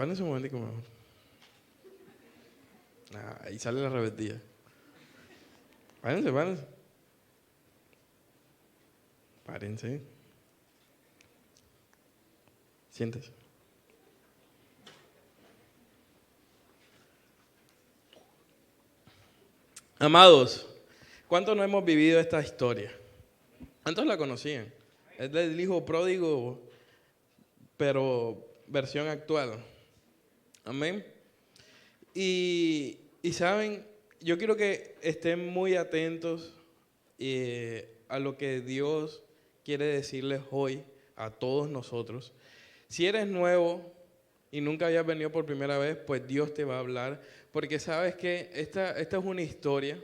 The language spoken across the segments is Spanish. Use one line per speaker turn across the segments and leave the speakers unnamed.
Párense un momentico mejor. Ahí sale la rebeldía. Párense. Párense. Siéntese. Amados, ¿cuántos no hemos vivido esta historia? ¿Cuántos la conocían? Es del hijo pródigo, pero versión actual. Amén. Y saben, yo quiero que estén muy atentos a lo que Dios quiere decirles hoy a todos nosotros. Si eres nuevo y nunca habías venido por primera vez, pues Dios te va a hablar, porque sabes que esta es una historia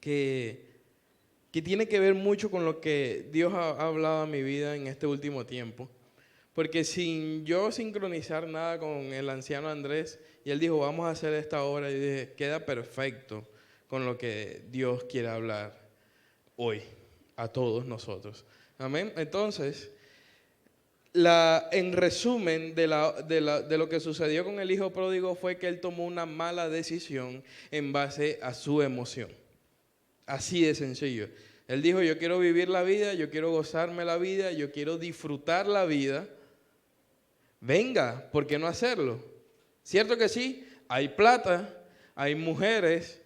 que tiene que ver mucho con lo que Dios ha hablado a mi vida en este último tiempo. Porque sin yo sincronizar nada con el anciano Andrés, y él dijo, vamos a hacer esta obra, y dije, queda perfecto con lo que Dios quiere hablar hoy a todos nosotros. Amén. Entonces, en resumen de lo que sucedió con el hijo pródigo fue que él tomó una mala decisión en base a su emoción. Así de sencillo. Él dijo, yo quiero vivir la vida, yo quiero gozarme la vida, yo quiero disfrutar la vida. Venga, ¿por qué no hacerlo? ¿Cierto que sí? Hay plata, hay mujeres,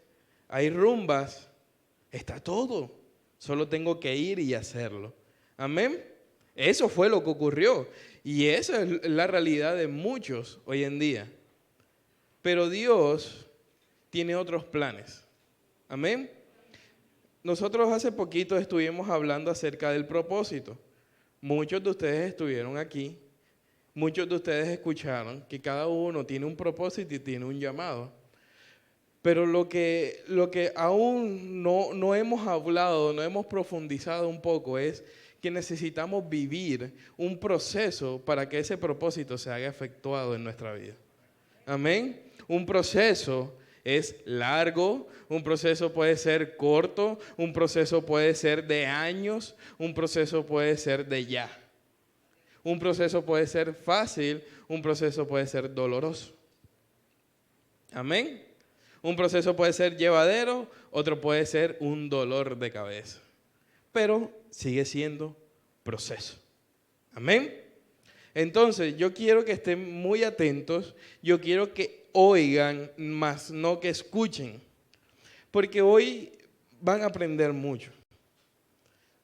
hay rumbas, está todo. Solo tengo que ir y hacerlo. Amén. Eso fue lo que ocurrió. Y esa es la realidad de muchos hoy en día. Pero Dios tiene otros planes. Amén. Nosotros hace poquito estuvimos hablando acerca del propósito. Muchos de ustedes estuvieron aquí. Muchos de ustedes escucharon que cada uno tiene un propósito y tiene un llamado. Pero lo que aún no hemos hablado, no hemos profundizado un poco es que necesitamos vivir un proceso para que ese propósito se haga efectuado en nuestra vida. Amén. Un proceso es largo, un proceso puede ser corto, un proceso puede ser de años, un proceso puede ser de ya. Un proceso puede ser fácil, un proceso puede ser doloroso. Amén. Un proceso puede ser llevadero, otro puede ser un dolor de cabeza. Pero sigue siendo proceso. Amén. Entonces, yo quiero que estén muy atentos, yo quiero que oigan más, no que escuchen. Porque hoy van a aprender mucho.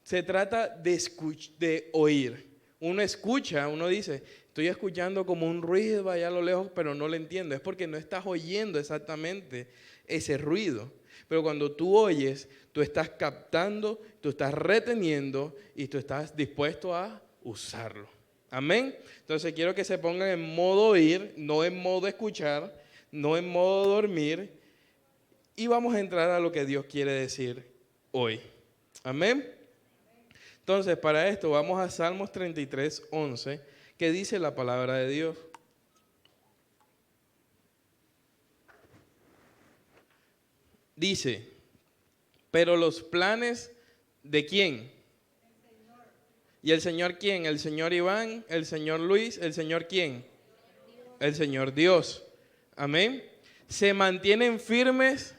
Se trata de oír. Uno escucha, uno dice, estoy escuchando como un ruido allá a lo lejos, pero no lo entiendo. Es porque no estás oyendo exactamente ese ruido. Pero cuando tú oyes, tú estás captando, tú estás reteniendo y tú estás dispuesto a usarlo. Amén. Entonces quiero que se pongan en modo oír, no en modo escuchar, no en modo dormir. Y vamos a entrar a lo que Dios quiere decir hoy. Amén. Entonces, para esto vamos a Salmos 33, 11, que dice la palabra de Dios. Dice, pero los planes ¿de quién? ¿Y el Señor quién? ¿El Señor Iván? ¿El Señor Luis? ¿El Señor quién? El Señor Dios. Amén. Se mantienen firmes.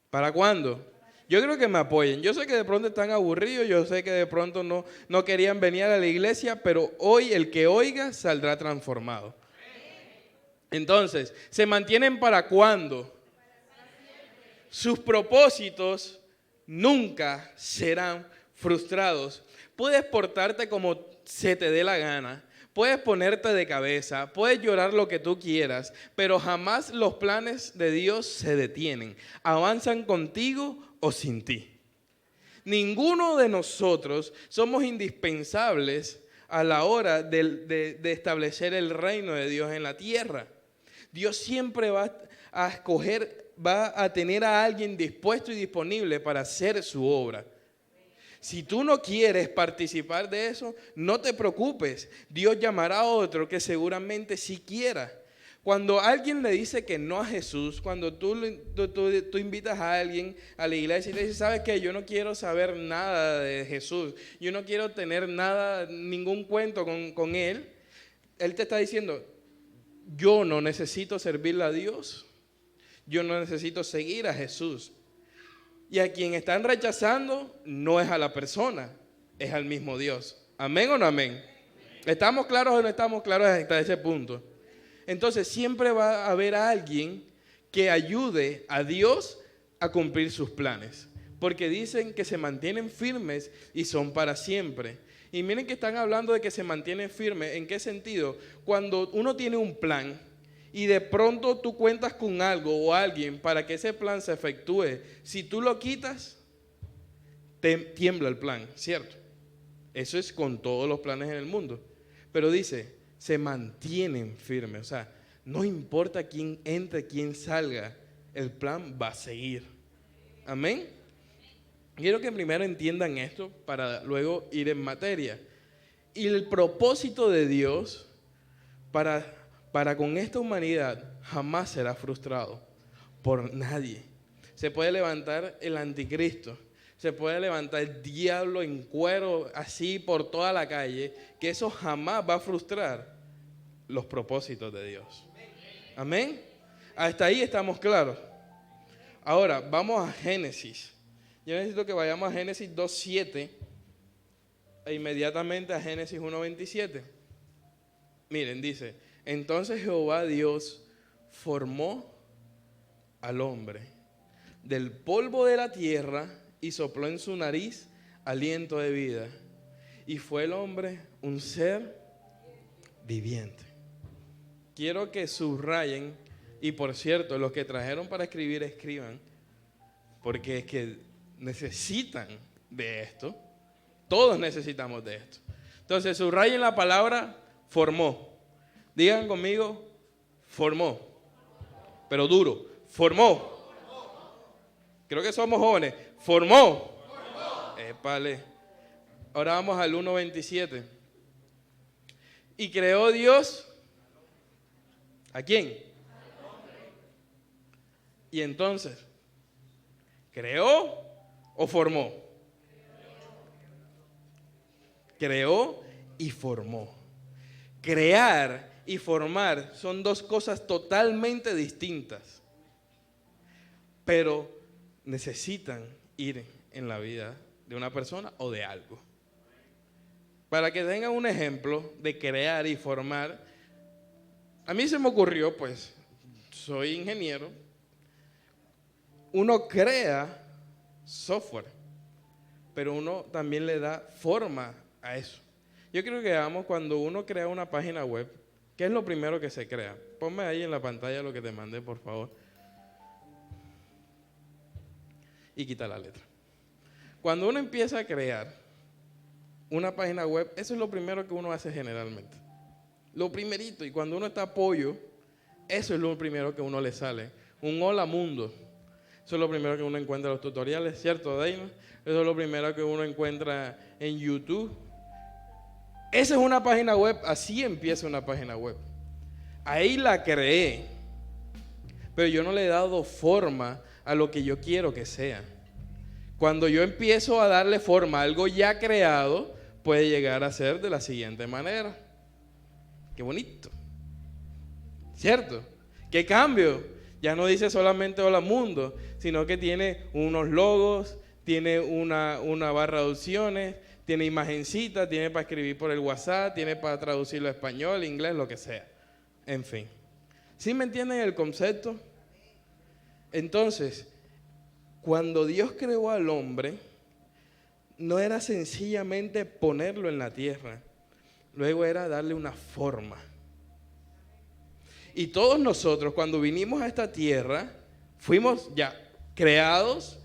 ¿Para cuándo? Yo creo que me apoyen. Yo sé que de pronto están aburridos, yo sé que de pronto no querían venir a la iglesia, pero hoy el que oiga saldrá transformado. Entonces, ¿se mantienen para cuándo? Sus propósitos nunca serán frustrados. Puedes portarte como se te dé la gana. Puedes ponerte de cabeza, puedes llorar lo que tú quieras, pero jamás los planes de Dios se detienen. Avanzan contigo o sin ti. Ninguno de nosotros somos indispensables a la hora de establecer el reino de Dios en la tierra. Dios siempre va a escoger, va a tener a alguien dispuesto y disponible para hacer su obra. Si tú no quieres participar de eso, no te preocupes. Dios llamará a otro que seguramente sí quiera. Cuando alguien le dice que no a Jesús, cuando tú invitas a alguien a la iglesia y le dices, ¿sabes qué? Yo no quiero saber nada de Jesús. Yo no quiero tener nada, ningún cuento con Él. Él te está diciendo, yo no necesito servirle a Dios, yo no necesito seguir a Jesús. Y a quien están rechazando no es a la persona, es al mismo Dios. ¿Amén o no amén? ¿Estamos claros o no estamos claros hasta ese punto? Entonces siempre va a haber alguien que ayude a Dios a cumplir sus planes. Porque dicen que se mantienen firmes y son para siempre. Y miren que están hablando de que se mantienen firmes. ¿En qué sentido? Cuando uno tiene un plan y de pronto tú cuentas con algo o alguien para que ese plan se efectúe, si tú lo quitas, te tiembla el plan, ¿cierto? Eso es con todos los planes en el mundo. Pero dice, se mantienen firmes. O sea, no importa quién entre, quién salga, el plan va a seguir. Amén. Quiero que primero entiendan esto para luego ir en materia. Y el propósito de Dios para con esta humanidad jamás será frustrado por nadie. Se puede levantar el anticristo, se puede levantar el diablo en cuero así por toda la calle, que eso jamás va a frustrar los propósitos de Dios. Amén. Hasta ahí estamos claros. Ahora, vamos a Génesis. Yo necesito que vayamos a Génesis 2:7 e inmediatamente a Génesis 1:27. Miren, dice, entonces Jehová Dios formó al hombre del polvo de la tierra y sopló en su nariz aliento de vida. Y fue el hombre un ser viviente. Quiero que subrayen, y por cierto, los que trajeron para escribir, escriban, porque es que necesitan de esto. Todos necesitamos de esto. Entonces, subrayen la palabra formó. Digan conmigo, formó. Pero duro, formó. Creo que somos jóvenes. Formó. Épale. Ahora vamos al 1:27. Y creó Dios. ¿A quién? Y entonces, ¿creó o formó? Creó y formó. Crear y formar son dos cosas totalmente distintas, pero necesitan ir en la vida de una persona o de algo. Para que tengan un ejemplo de crear y formar, a mí se me ocurrió, pues, soy ingeniero, uno crea software, pero uno también le da forma a eso. Yo creo que vamos, cuando uno crea una página web, ¿qué es lo primero que se crea? Ponme ahí en la pantalla lo que te mandé, por favor. Y quita la letra. Cuando uno empieza a crear una página web, eso es lo primero que uno hace generalmente. Lo primerito, y cuando uno está a pollo, eso es lo primero que uno le sale. Un hola mundo. Eso es lo primero que uno encuentra en los tutoriales, ¿cierto, Daina? Eso es lo primero que uno encuentra en YouTube. Esa es una página web, así empieza una página web. Ahí la creé, pero yo no le he dado forma a lo que yo quiero que sea. Cuando yo empiezo a darle forma a algo ya creado, puede llegar a ser de la siguiente manera. Qué bonito, ¿cierto? ¿Qué cambio? Ya no dice solamente hola mundo, sino que tiene unos logos, tiene una barra de opciones, tiene imagencita, tiene para escribir por el WhatsApp, tiene para traducirlo a español, inglés, lo que sea. En fin. ¿Sí me entienden el concepto? Entonces, cuando Dios creó al hombre, no era sencillamente ponerlo en la tierra, luego era darle una forma. Y todos nosotros, cuando vinimos a esta tierra, fuimos ya creados,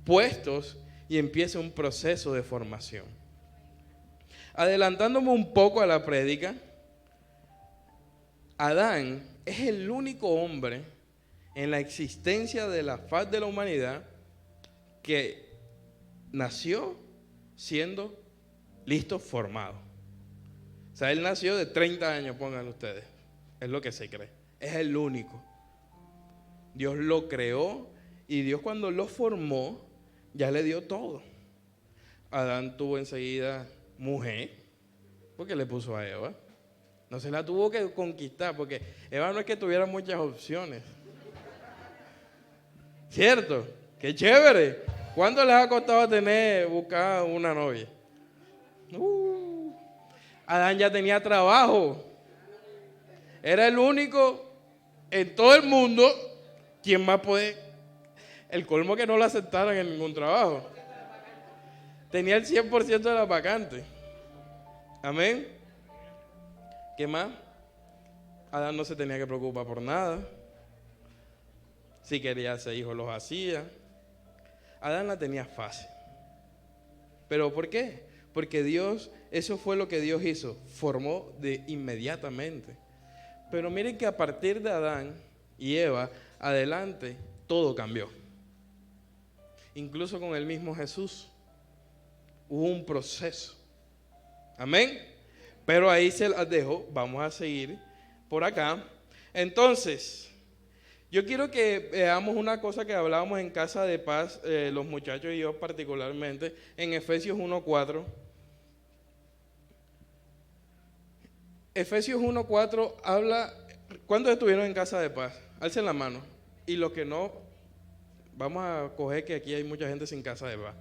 puestos, y empieza un proceso de formación. Adelantándome un poco a la prédica, Adán es el único hombre en la existencia de la faz de la humanidad que nació siendo listo, formado. O sea, él nació de 30 años, pongan ustedes. Es lo que se cree. Es el único. Dios lo creó y Dios cuando lo formó ya le dio todo. Adán tuvo enseguida mujer, porque le puso a Eva. No se la tuvo que conquistar, porque Eva no es que tuviera muchas opciones. ¿Cierto? ¡Qué chévere! ¿Cuánto les ha costado buscar una novia? Adán ya tenía trabajo. Era el único en todo el mundo quien más puede. El colmo que no lo aceptaran en ningún trabajo. Tenía el 100% de las vacantes. Amén. ¿Qué más? Adán no se tenía que preocupar por nada. Si quería hacer hijos, los hacía. Adán la tenía fácil. ¿Pero por qué? Porque Dios, eso fue lo que Dios hizo. Formó de inmediatamente. Pero miren que a partir de Adán y Eva, adelante, todo cambió. Incluso con el mismo Jesús. Hubo un proceso. Amén. Pero ahí se las dejo. Vamos a seguir por acá. Entonces, yo quiero que veamos una cosa que hablábamos en Casa de Paz, los muchachos y yo particularmente, en Efesios 1:4. Efesios 1:4 habla. ¿Cuántos estuvieron en Casa de Paz? Alcen la mano. Y los que no, vamos a coger que aquí hay mucha gente sin Casa de Paz.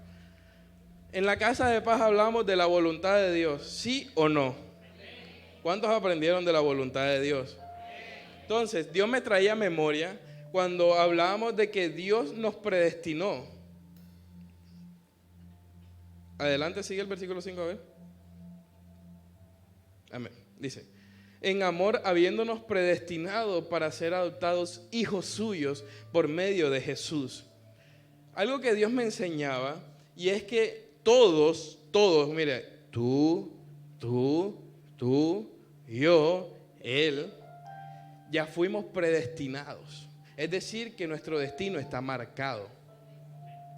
En la Casa de Paz hablamos de la voluntad de Dios, ¿sí o no? ¿Cuántos aprendieron de la voluntad de Dios? Entonces, Dios me traía a memoria cuando hablábamos de que Dios nos predestinó. Adelante, sigue el versículo 5, a ver. Amén. Dice, en amor habiéndonos predestinado para ser adoptados hijos suyos por medio de Jesús. Algo que Dios me enseñaba, y es que todos, mire, tú, yo, él, ya fuimos predestinados. Es decir, que nuestro destino está marcado.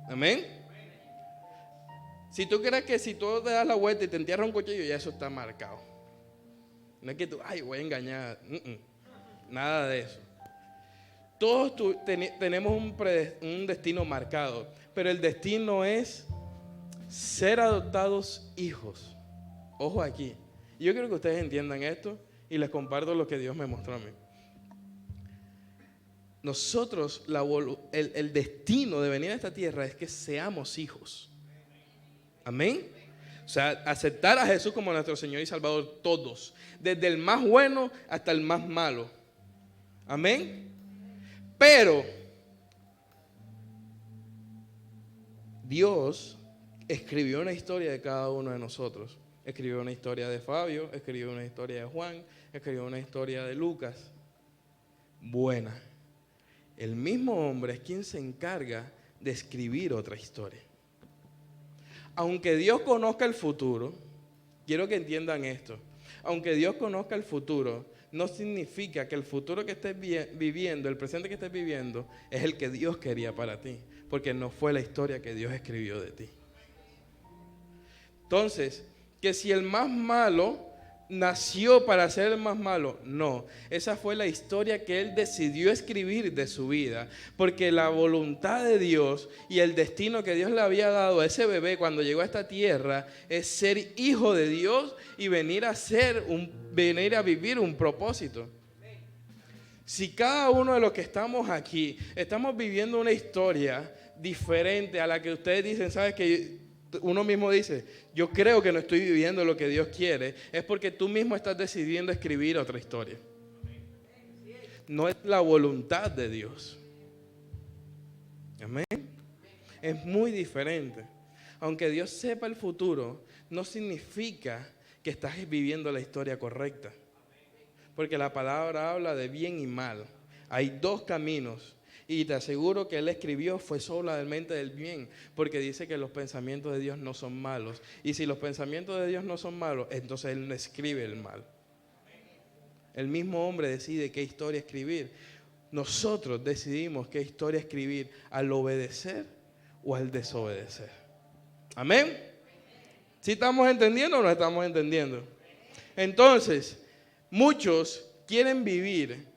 Amén. Si tú crees que si tú te das la vuelta y te entierras un cuchillo, ya eso está marcado. No es que tú, voy a engañar. Nada de eso. Todos tenemos un destino marcado, pero el destino es ser adoptados hijos. Ojo aquí. Yo quiero que ustedes entiendan esto y les comparto lo que Dios me mostró a mí. Nosotros, el destino de venir a esta tierra es que seamos hijos. Amén. O sea, aceptar a Jesús como nuestro Señor y Salvador, todos, desde el más bueno hasta el más malo. Amén. Pero Dios escribió una historia de cada uno de nosotros. Escribió una historia de Fabio, escribió una historia de Juan, escribió una historia de Lucas. Buena. El mismo hombre es quien se encarga de escribir otra historia. Aunque Dios conozca el futuro, quiero que entiendan esto. Aunque Dios conozca el futuro, no significa que el futuro que estés viviendo, el presente que estés viviendo, es el que Dios quería para ti. Porque no fue la historia que Dios escribió de ti. Entonces, que si el más malo nació para ser el más malo, no. Esa fue la historia que Él decidió escribir de su vida. Porque la voluntad de Dios y el destino que Dios le había dado a ese bebé cuando llegó a esta tierra es ser hijo de Dios y venir a vivir un propósito. Si cada uno de los que estamos aquí estamos viviendo una historia diferente a la que ustedes dicen, ¿sabes qué? Uno mismo dice, yo creo que no estoy viviendo lo que Dios quiere, es porque tú mismo estás decidiendo escribir otra historia. No es la voluntad de Dios. Amén. Es muy diferente. Aunque Dios sepa el futuro, no significa que estás viviendo la historia correcta. Porque la palabra habla de bien y mal. Hay dos caminos. Y te aseguro que Él escribió fue solamente del bien, porque dice que los pensamientos de Dios no son malos. Y si los pensamientos de Dios no son malos, entonces Él no escribe el mal. El mismo hombre decide qué historia escribir. Nosotros decidimos qué historia escribir, al obedecer o al desobedecer. Amén. ¿Sí estamos entendiendo o no estamos entendiendo? Entonces, muchos quieren vivir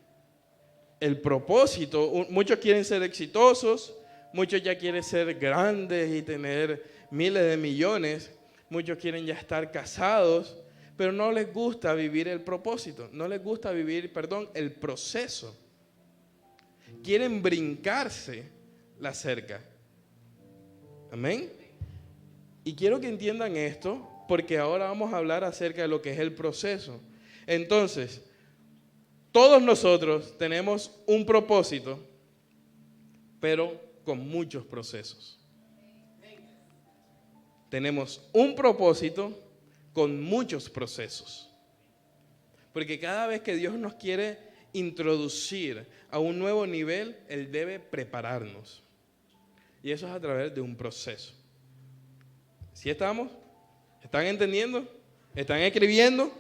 el propósito, muchos quieren ser exitosos, muchos ya quieren ser grandes y tener miles de millones, muchos quieren ya estar casados, pero no les gusta vivir el propósito, no les gusta vivir, el proceso. Quieren brincarse la cerca. Amén. Y quiero que entiendan esto, porque ahora vamos a hablar acerca de lo que es el proceso. Entonces, todos nosotros tenemos un propósito, pero con muchos procesos. Tenemos un propósito con muchos procesos. Porque cada vez que Dios nos quiere introducir a un nuevo nivel, Él debe prepararnos. Y eso es a través de un proceso. ¿Sí estamos? ¿Están entendiendo? ¿Están escribiendo?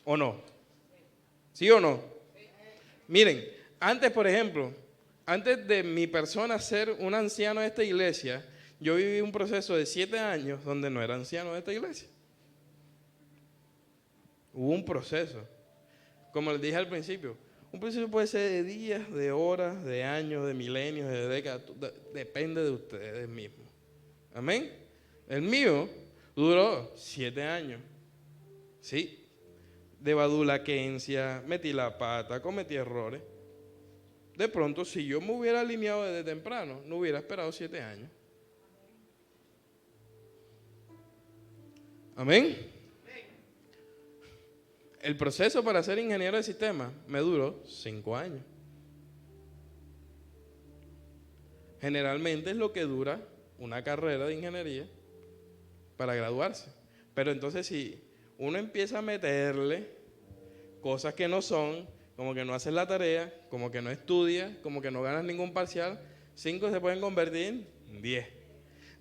¿O no? ¿Sí o no? Miren, antes, por ejemplo, antes de mi persona ser un anciano de esta iglesia, yo viví un proceso de 7 años donde no era anciano de esta iglesia. Hubo un proceso. Como les dije al principio, un proceso puede ser de días, de horas, de años, de milenios, de décadas. Depende de ustedes mismos. Amén. El mío duró 7 años. Sí. De badulaquencia, metí la pata, cometí errores. De pronto, si yo me hubiera alineado desde temprano, no hubiera esperado 7 años. Amén. El proceso para ser ingeniero de sistemas me duró 5 años. Generalmente es lo que dura una carrera de ingeniería para graduarse. Pero entonces si uno empieza a meterle cosas que no son, como que no haces la tarea, como que no estudias, como que no ganas ningún parcial, 5 se pueden convertir en 10.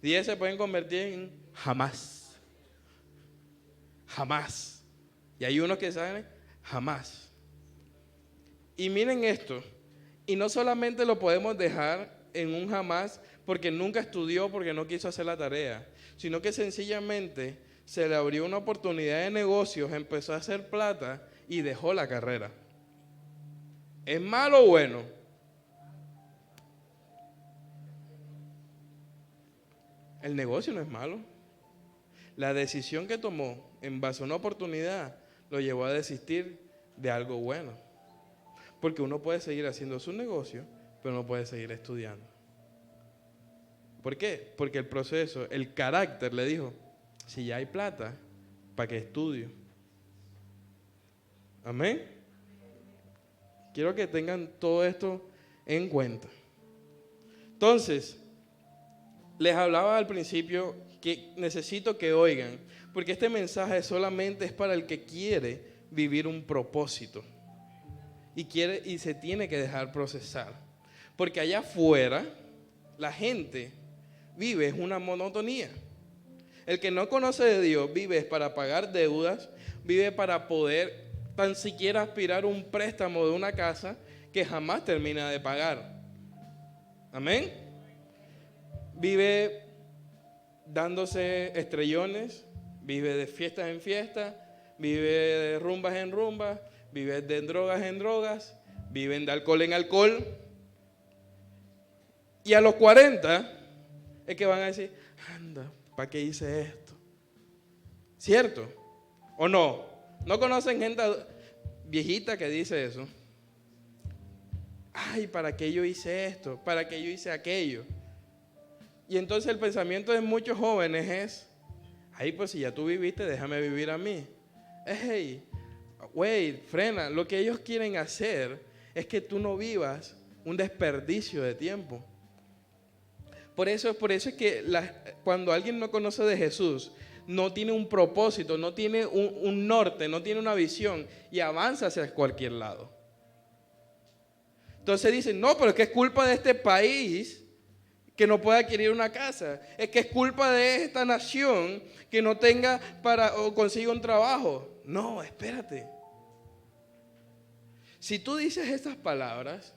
10 se pueden convertir en jamás. Jamás. Y hay unos que saben jamás. Y miren esto, y no solamente lo podemos dejar en un jamás porque nunca estudió, porque no quiso hacer la tarea, sino que sencillamente se le abrió una oportunidad de negocios, empezó a hacer plata y dejó la carrera. ¿Es malo o bueno? El negocio no es malo. La decisión que tomó en base a una oportunidad lo llevó a desistir de algo bueno. Porque uno puede seguir haciendo su negocio, pero no puede seguir estudiando. ¿Por qué? Porque el proceso, el carácter le dijo, si ya hay plata, ¿para qué estudio? Amén. Quiero que tengan todo esto en cuenta. Entonces, les hablaba al principio que necesito que oigan, porque este mensaje solamente es para el que quiere vivir un propósito y se tiene que dejar procesar. Porque allá afuera la gente vive una monotonía. El que no conoce de Dios vive para pagar deudas, vive para poder tan siquiera aspirar un préstamo de una casa que jamás termina de pagar. Amén. Vive dándose estrellones, vive de fiestas en fiestas, vive de rumbas en rumbas, vive de drogas en drogas, vive de alcohol en alcohol. Y a los 40 es que van a decir, anda, ¿para qué hice esto? ¿Cierto? ¿O no? ¿No conocen gente viejita que dice eso? Ay, ¿para qué yo hice esto? ¿Para qué yo hice aquello? Y entonces el pensamiento de muchos jóvenes es, ay, pues si ya tú viviste, déjame vivir a mí. Hey, wait, frena. Lo que ellos quieren hacer es que tú no vivas un desperdicio de tiempo. Por eso es que cuando alguien no conoce de Jesús, no tiene un propósito, no tiene un norte, no tiene una visión y avanza hacia cualquier lado. Entonces dicen, no, pero es que es culpa de este país que no pueda adquirir una casa. Es que es culpa de esta nación que no tenga o consiga un trabajo. No, espérate. Si tú dices estas palabras,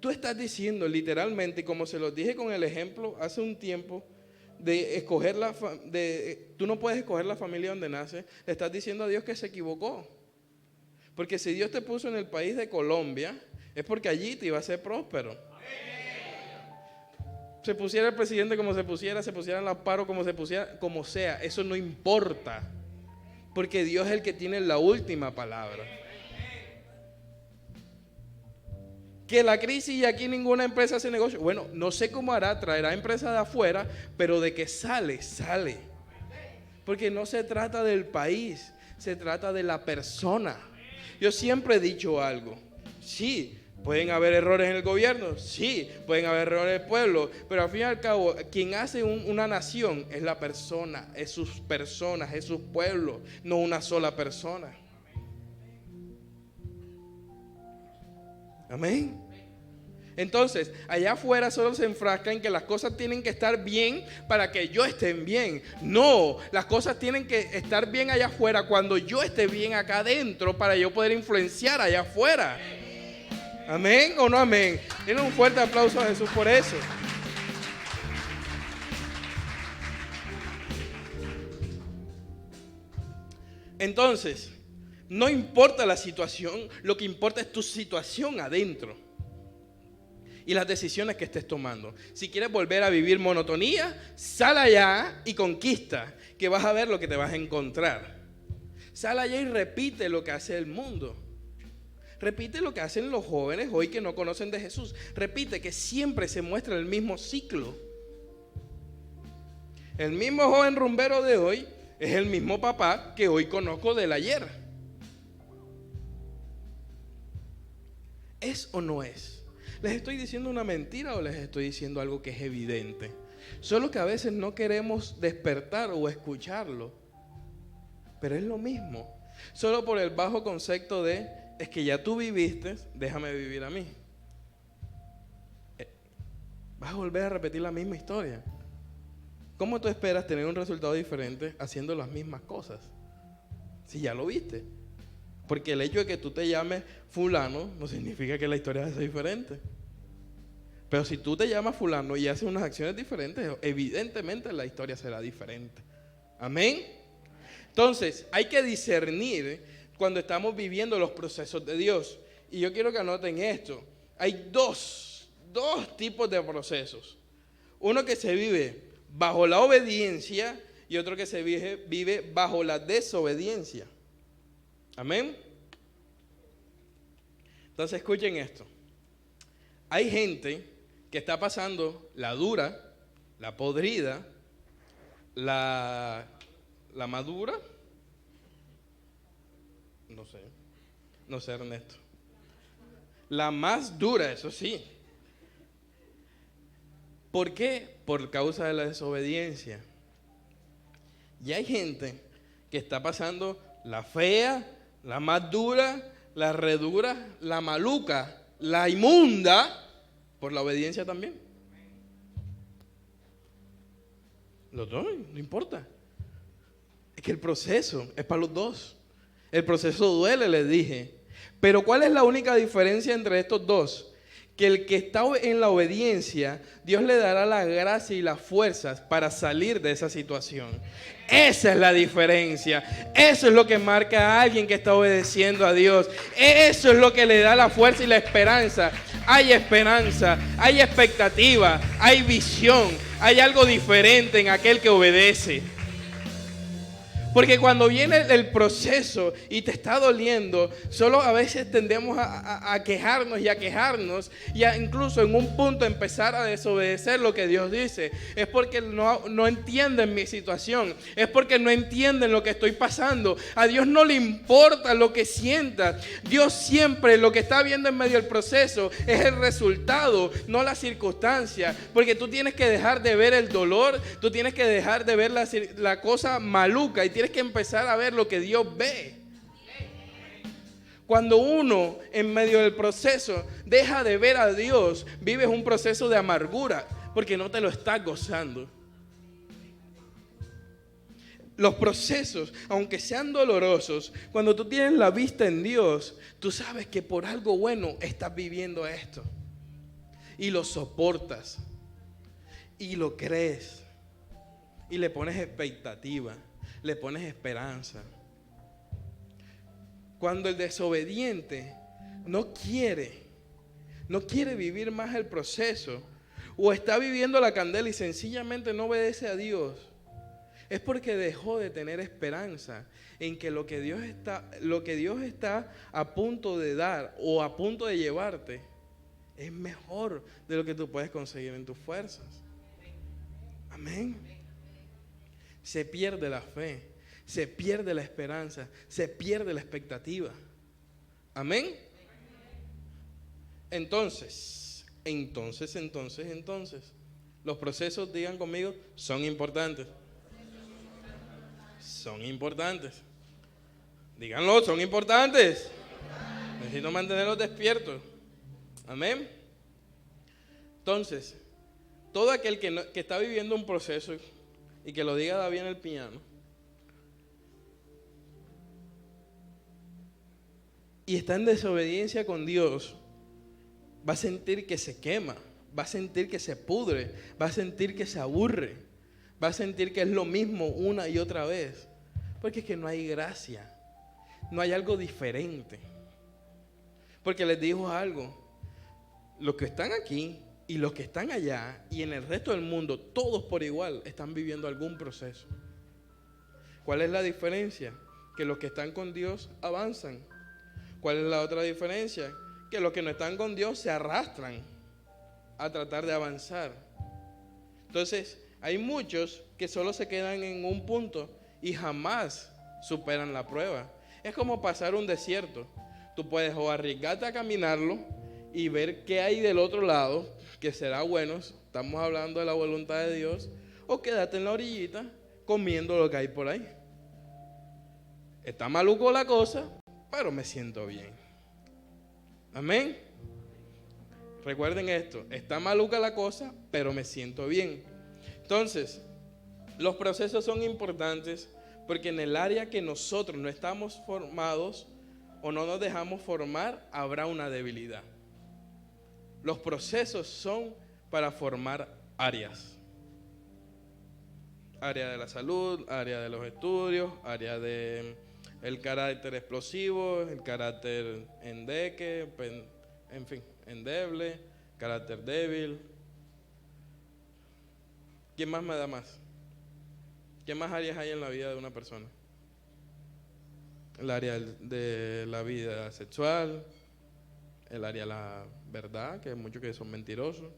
tú estás diciendo literalmente, como se los dije con el ejemplo hace un tiempo, de escoger tú no puedes escoger la familia donde naces. Le estás diciendo a Dios que se equivocó. Porque si Dios te puso en el país de Colombia, es porque allí te iba a ser próspero. Se pusiera el presidente como se pusiera, se pusieran los paros como se pusiera, como sea, eso no importa. porque Dios es el que tiene la última palabra. Que la crisis y aquí ninguna empresa hace negocio. Bueno, no sé cómo hará, traerá empresas de afuera, pero de que sale, sale. Porque no se trata del país, se trata de la persona. Yo siempre he dicho algo. Sí, pueden haber errores en el gobierno, sí, pueden haber errores en el pueblo, pero al fin y al cabo, quien hace una nación es la persona, es sus personas, es su pueblo, no una sola persona. Amén. Entonces, allá afuera solo se enfrascan en que las cosas tienen que estar bien para que yo esté bien. No, las cosas tienen que estar bien allá afuera cuando yo esté bien acá adentro para yo poder influenciar allá afuera. ¿Amén o no amén? Denle un fuerte aplauso a Jesús por eso. Entonces, no importa la situación, lo que importa es tu situación adentro y las decisiones que estés tomando. Si quieres volver a vivir monotonía, sal allá y conquista, que vas a ver lo que te vas a encontrar. Sal allá y repite lo que hace el mundo. Repite lo que hacen los jóvenes hoy que no conocen de Jesús. Repite que siempre se muestra el mismo ciclo. El mismo joven rumbero de hoy es el mismo papá que hoy conozco del ayer. ¿Es o no es? ¿Les estoy diciendo una mentira o les estoy diciendo algo que es evidente? Solo que a veces no queremos despertar o escucharlo. Pero es lo mismo. Solo por el bajo concepto de, es que ya tú viviste, déjame vivir a mí. Vas a volver a repetir la misma historia. ¿Cómo tú esperas tener un resultado diferente haciendo las mismas cosas? Si ya lo viste. Porque el hecho de que tú te llames fulano no significa que la historia sea diferente. Pero si tú te llamas fulano y haces unas acciones diferentes, evidentemente la historia será diferente. Amén. Entonces, hay que discernir cuando estamos viviendo los procesos de Dios. Y yo quiero que anoten esto. Hay dos tipos de procesos. Uno que se vive bajo la obediencia y otro que se vive bajo la desobediencia. Amén. Entonces escuchen esto. Hay gente que está pasando la dura, la podrida, la madura. No sé Ernesto. La más dura, eso sí. ¿Por qué? Por causa de la desobediencia. Y hay gente que está pasando la fea, la más dura, la redura, la maluca, la inmunda, por la obediencia también. Los dos, no importa. Es que el proceso es para los dos. El proceso duele, les dije. Pero ¿cuál es la única diferencia entre estos dos? Que el que está en la obediencia, Dios le dará la gracia y las fuerzas para salir de esa situación. Esa es la diferencia. Eso es lo que marca a alguien que está obedeciendo a Dios. Eso es lo que le da la fuerza y la esperanza. Hay esperanza, hay expectativa, hay visión, hay algo diferente en aquel que obedece. Porque cuando viene el proceso y te está doliendo, solo a veces tendemos a quejarnos y a incluso en un punto empezar a desobedecer lo que Dios dice. Es porque no entienden mi situación, es porque no entienden lo que estoy pasando. A Dios no le importa lo que sientas. Dios siempre lo que está viendo en medio del proceso es el resultado, no la circunstancia. Porque tú tienes que dejar de ver el dolor, tú tienes que dejar de ver la cosa maluca y tienes que empezar a ver lo que Dios ve. Cuando uno en medio del proceso deja de ver a Dios, vives un proceso de amargura porque no te lo estás gozando. Los procesos, aunque sean dolorosos, cuando tú tienes la vista en Dios, tú sabes que por algo bueno estás viviendo esto y lo soportas y lo crees y le pones expectativa, le pones esperanza. Cuando el desobediente no quiere vivir más el proceso o está viviendo la candela y sencillamente no obedece a Dios, Es porque dejó de tener esperanza en que lo que Dios está a punto de dar o a punto de llevarte es mejor de lo que tú puedes conseguir en tus fuerzas. Amén. Se pierde la fe, se pierde la esperanza, se pierde la expectativa. Amén. Entonces, los procesos, digan conmigo, son importantes. Son importantes. Díganlo, son importantes. Necesito mantenerlos despiertos. Amén. Entonces, todo aquel que está viviendo un proceso y que lo diga David en el piano y está en desobediencia con Dios, va a sentir que se quema, va a sentir que se pudre, va a sentir que se aburre, va a sentir que es lo mismo una y otra vez, porque es que no hay gracia, no hay algo diferente. Porque les digo algo, los que están aquí y los que están allá y en el resto del mundo, todos por igual están viviendo algún proceso. ¿Cuál es la diferencia? Que los que están con Dios avanzan. ¿Cuál es la otra diferencia? Que los que no están con Dios se arrastran a tratar de avanzar. Entonces, hay muchos que solo se quedan en un punto y jamás superan la prueba. Es como pasar un desierto. Tú puedes o arriesgarte a caminarlo y ver qué hay del otro lado, que será bueno, estamos hablando de la voluntad de Dios, o quédate en la orillita comiendo lo que hay por ahí. Está maluco la cosa, pero me siento bien. Amén. Recuerden esto, está maluca la cosa, pero me siento bien. Entonces, los procesos son importantes porque en el área que nosotros no estamos formados o no nos dejamos formar, habrá una debilidad. Los procesos son para formar áreas. Área de la salud, área de los estudios, área de el carácter explosivo, el carácter endeble, carácter débil. ¿Quién más me da más? ¿Qué más áreas hay en la vida de una persona? El área de la vida sexual, el área de la verdad, que hay muchos que son mentirosos,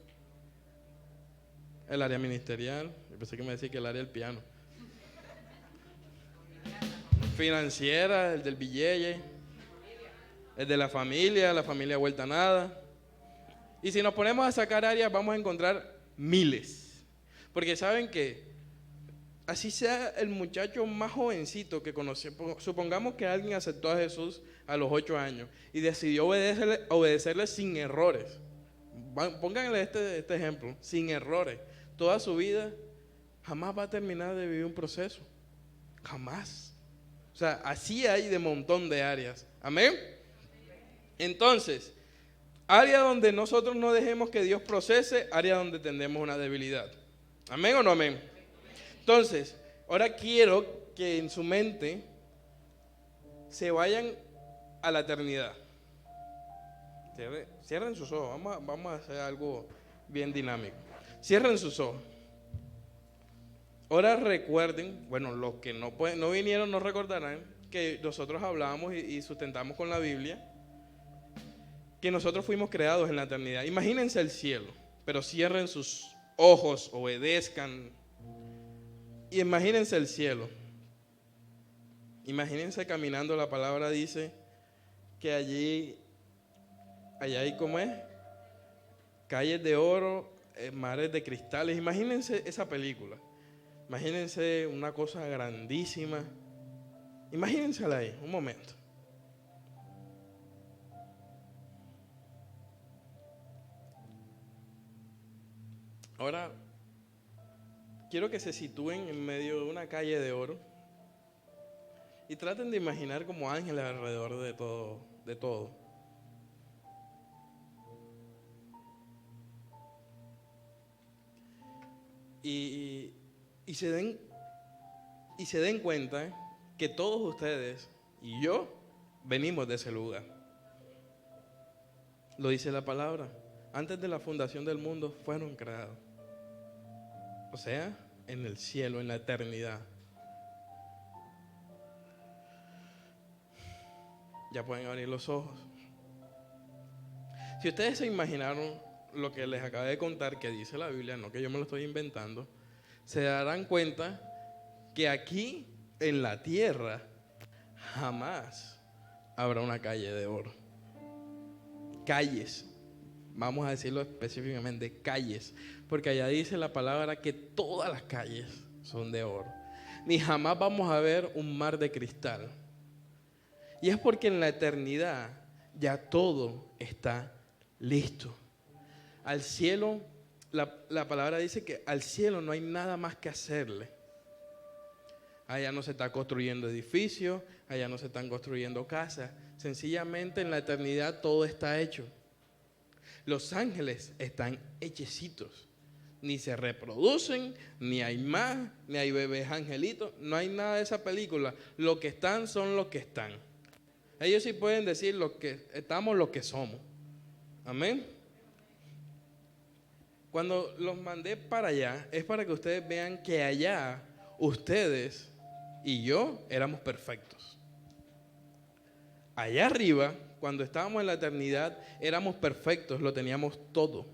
el área ministerial, yo pensé que me decía que el área del piano, financiera, el del billete, el de la familia vuelta a nada. Y si nos ponemos a sacar áreas vamos a encontrar miles, porque saben que así sea el muchacho más jovencito que conoce, supongamos que alguien aceptó a Jesús a los 8 años y decidió obedecerle sin errores. Pónganle este ejemplo, sin errores. Toda su vida jamás va a terminar de vivir un proceso. Jamás. O sea, así hay de montón de áreas. Amén. Entonces, área donde nosotros no dejemos que Dios procese, área donde tendemos una debilidad. Amén o no amén. Entonces, ahora quiero que en su mente se vayan a la eternidad. Cierren sus ojos, vamos a hacer algo bien dinámico. Cierren sus ojos. Ahora recuerden, bueno, los que no vinieron no recordarán que nosotros hablábamos y sustentamos con la Biblia que nosotros fuimos creados en la eternidad. Imagínense el cielo, pero cierren sus ojos, obedezcan. Y imagínense el cielo. Imagínense caminando, la palabra dice que allá hay, ¿cómo es? Calles de oro, mares de cristales. Imagínense esa película. Imagínense una cosa grandísima. Imagínensela ahí, un momento. Ahora, quiero que se sitúen en medio de una calle de oro y traten de imaginar como ángeles alrededor de todo. Y se den cuenta que todos ustedes y yo venimos de ese lugar. Lo dice la palabra. Antes de la fundación del mundo fueron creados. O sea, en el cielo, en la eternidad. Ya pueden abrir los ojos. Si ustedes se imaginaron lo que les acabé de contar, que dice la Biblia, no que yo me lo estoy inventando, se darán cuenta que aquí en la tierra jamás habrá una calle de oro. Calles, vamos a decirlo específicamente, calles, porque allá dice la palabra que todas las calles son de oro. Ni jamás vamos a ver un mar de cristal. Y es porque en la eternidad ya todo está listo. Al cielo, la palabra dice que al cielo no hay nada más que hacerle. Allá no se está construyendo edificios, allá no se están construyendo casas. Sencillamente en la eternidad todo está hecho. Los ángeles están hechecitos. Ni se reproducen, ni hay más, ni hay bebés angelitos. No hay nada de esa película. Lo que están son los que están. Ellos sí pueden decir lo que estamos, lo que somos. Amén. Cuando los mandé para allá, es para que ustedes vean que allá ustedes y yo éramos perfectos. Allá arriba, cuando estábamos en la eternidad, éramos perfectos, lo teníamos todo.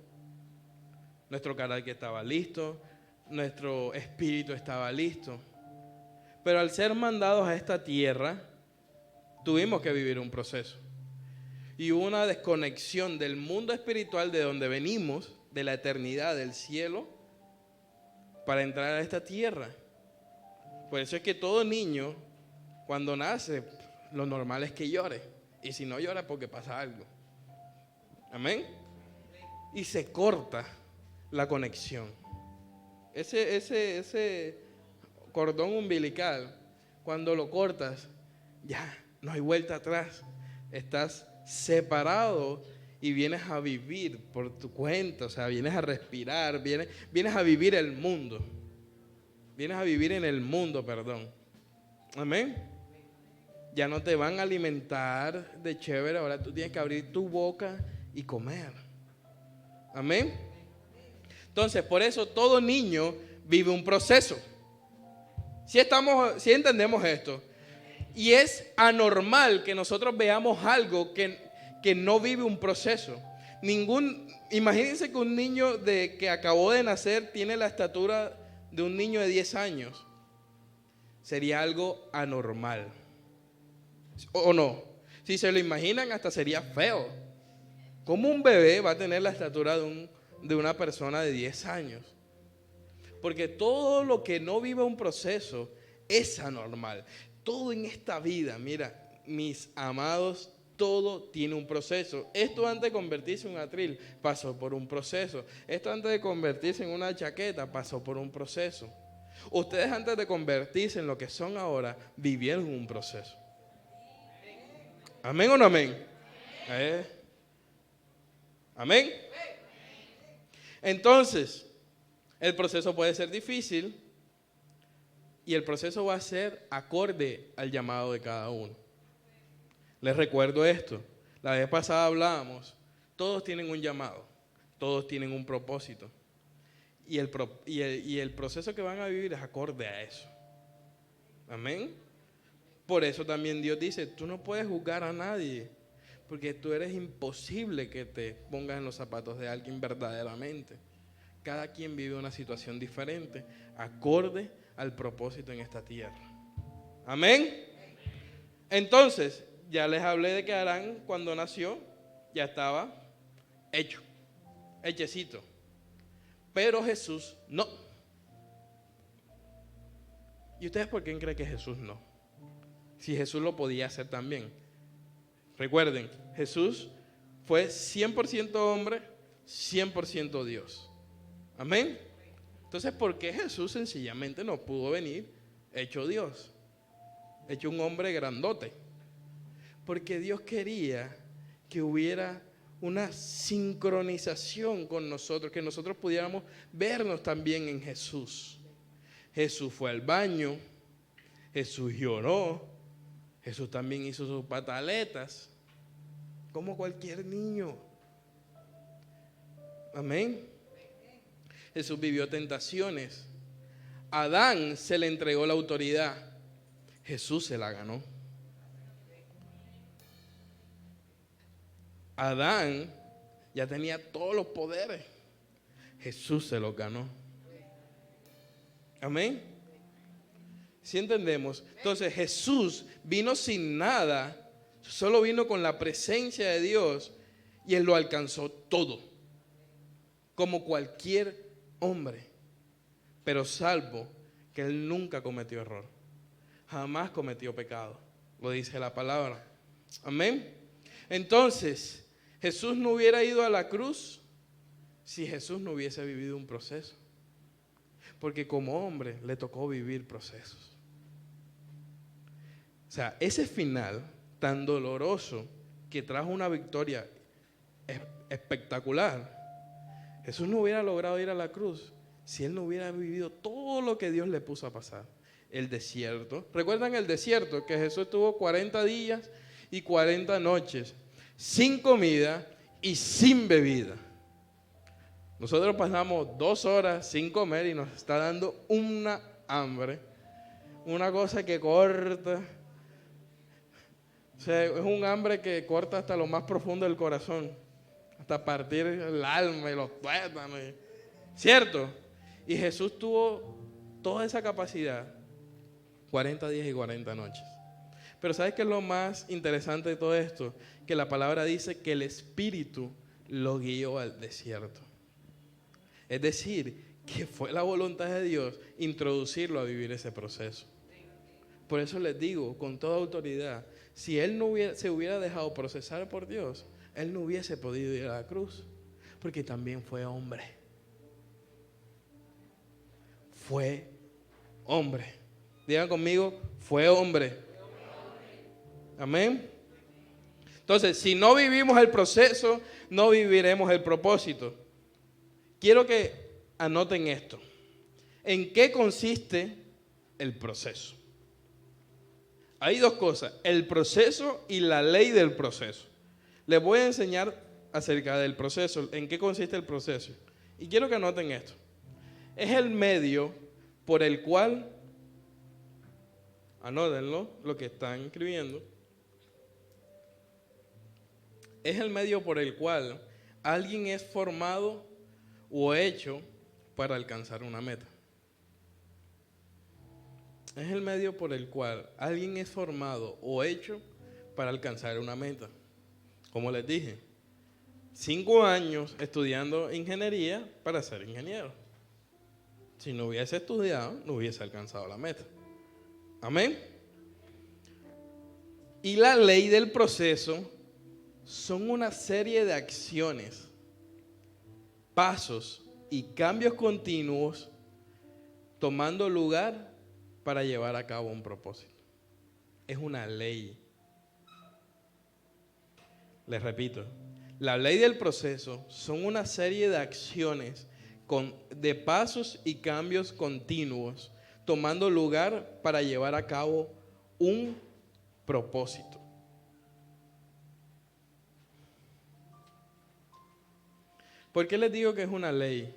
Nuestro carácter estaba listo, nuestro espíritu estaba listo. Pero al ser mandados a esta tierra, tuvimos que vivir un proceso. Y hubo una desconexión del mundo espiritual de donde venimos, de la eternidad, del cielo, para entrar a esta tierra. Por eso es que todo niño, cuando nace, lo normal es que llore. Y si no llora, porque pasa algo. Amén. Y se corta la conexión. Ese cordón umbilical, cuando lo cortas, ya no hay vuelta atrás. Estás separado y vienes a vivir por tu cuenta. O sea, vienes a respirar, vienes a vivir el mundo. Vienes a vivir en el mundo, perdón. Amén. Ya no te van a alimentar de chévere. Ahora tú tienes que abrir tu boca y comer. Amén. Entonces, por eso todo niño vive un proceso. Si entendemos esto. Y es anormal que nosotros veamos algo que no vive un proceso. Imagínense que un niño que acabó de nacer tiene la estatura de un niño de 10 años. Sería algo anormal. ¿O no? Si se lo imaginan, hasta sería feo. ¿Cómo un bebé va a tener la estatura de una persona de 10 años? Porque todo lo que no vive un proceso es anormal. Todo en esta vida, mira, mis amados, todo tiene un proceso. Esto antes de convertirse en un atril pasó por un proceso. Esto antes de convertirse en una chaqueta pasó por un proceso. Ustedes antes de convertirse en lo que son ahora vivieron un proceso. ¿Amén o no amén? ¿Amén? Entonces, el proceso puede ser difícil y el proceso va a ser acorde al llamado de cada uno. Les recuerdo esto. La vez pasada hablábamos, todos tienen un llamado, todos tienen un propósito. Y el proceso que van a vivir es acorde a eso. Amén. Por eso también Dios dice, tú no puedes juzgar a nadie, porque tú eres imposible que te pongas en los zapatos de alguien verdaderamente. Cada quien vive una situación diferente, acorde al propósito en esta tierra. Amén. Entonces, ya les hablé de que Adán cuando nació ya estaba hechecito. Pero Jesús no. ¿Y ustedes por qué creen que Jesús no? Si Jesús lo podía hacer también. Recuerden, Jesús fue 100% hombre, 100% Dios. Amén. Entonces, ¿por qué Jesús sencillamente no pudo venir hecho Dios? Hecho un hombre grandote. Porque Dios quería que hubiera una sincronización con nosotros, que nosotros pudiéramos vernos también en Jesús. Jesús fue al baño, Jesús lloró, Jesús también hizo sus pataletas, como cualquier niño. Amén. Jesús vivió tentaciones. A Adán se le entregó la autoridad, Jesús se la ganó. Adán ya tenía todos los poderes. Jesús se los ganó. Amén. ¿Sí entendemos? Entonces Jesús vino sin nada, solo vino con la presencia de Dios y Él lo alcanzó todo, como cualquier hombre, pero salvo que Él nunca cometió error, jamás cometió pecado, lo dice la palabra. Amén. Entonces, Jesús no hubiera ido a la cruz si Jesús no hubiese vivido un proceso, porque como hombre le tocó vivir procesos. O sea, ese final tan doloroso que trajo una victoria espectacular, Jesús no hubiera logrado ir a la cruz si Él no hubiera vivido todo lo que Dios le puso a pasar. El desierto. ¿Recuerdan el desierto? Que Jesús tuvo 40 días y 40 noches sin comida y sin bebida. Nosotros pasamos 2 horas sin comer y nos está dando una hambre. Una cosa que corta. O sea, es un hambre que corta hasta lo más profundo del corazón, hasta partir el alma y los tuétanos, ¿cierto? Y Jesús tuvo toda esa capacidad, 40 días y 40 noches. Pero ¿sabes qué es lo más interesante de todo esto? Que la palabra dice que el Espíritu lo guió al desierto. Es decir, que fue la voluntad de Dios introducirlo a vivir ese proceso. Por eso les digo con toda autoridad, si Él no se hubiera dejado procesar por Dios, Él no hubiese podido ir a la cruz, porque también fue hombre. Fue hombre. Digan conmigo, fue hombre. Amén. Entonces, si no vivimos el proceso, no viviremos el propósito. Quiero que anoten esto. ¿En qué consiste el proceso? Hay 2 cosas, el proceso y la ley del proceso. Les voy a enseñar acerca del proceso, en qué consiste el proceso. Y quiero que anoten esto. Es el medio por el cual, anótenlo, lo que están escribiendo. Es el medio por el cual alguien es formado o hecho para alcanzar una meta. Es el medio por el cual alguien es formado o hecho para alcanzar una meta. Como les dije, 5 años estudiando ingeniería para ser ingeniero. Si no hubiese estudiado, no hubiese alcanzado la meta. Amén. Y la ley del proceso son una serie de acciones, pasos y cambios continuos tomando lugar para llevar a cabo un propósito. Es una ley. Les repito, la ley del proceso son una serie de acciones de pasos y cambios continuos tomando lugar para llevar a cabo un propósito. ¿Por qué les digo que es una ley?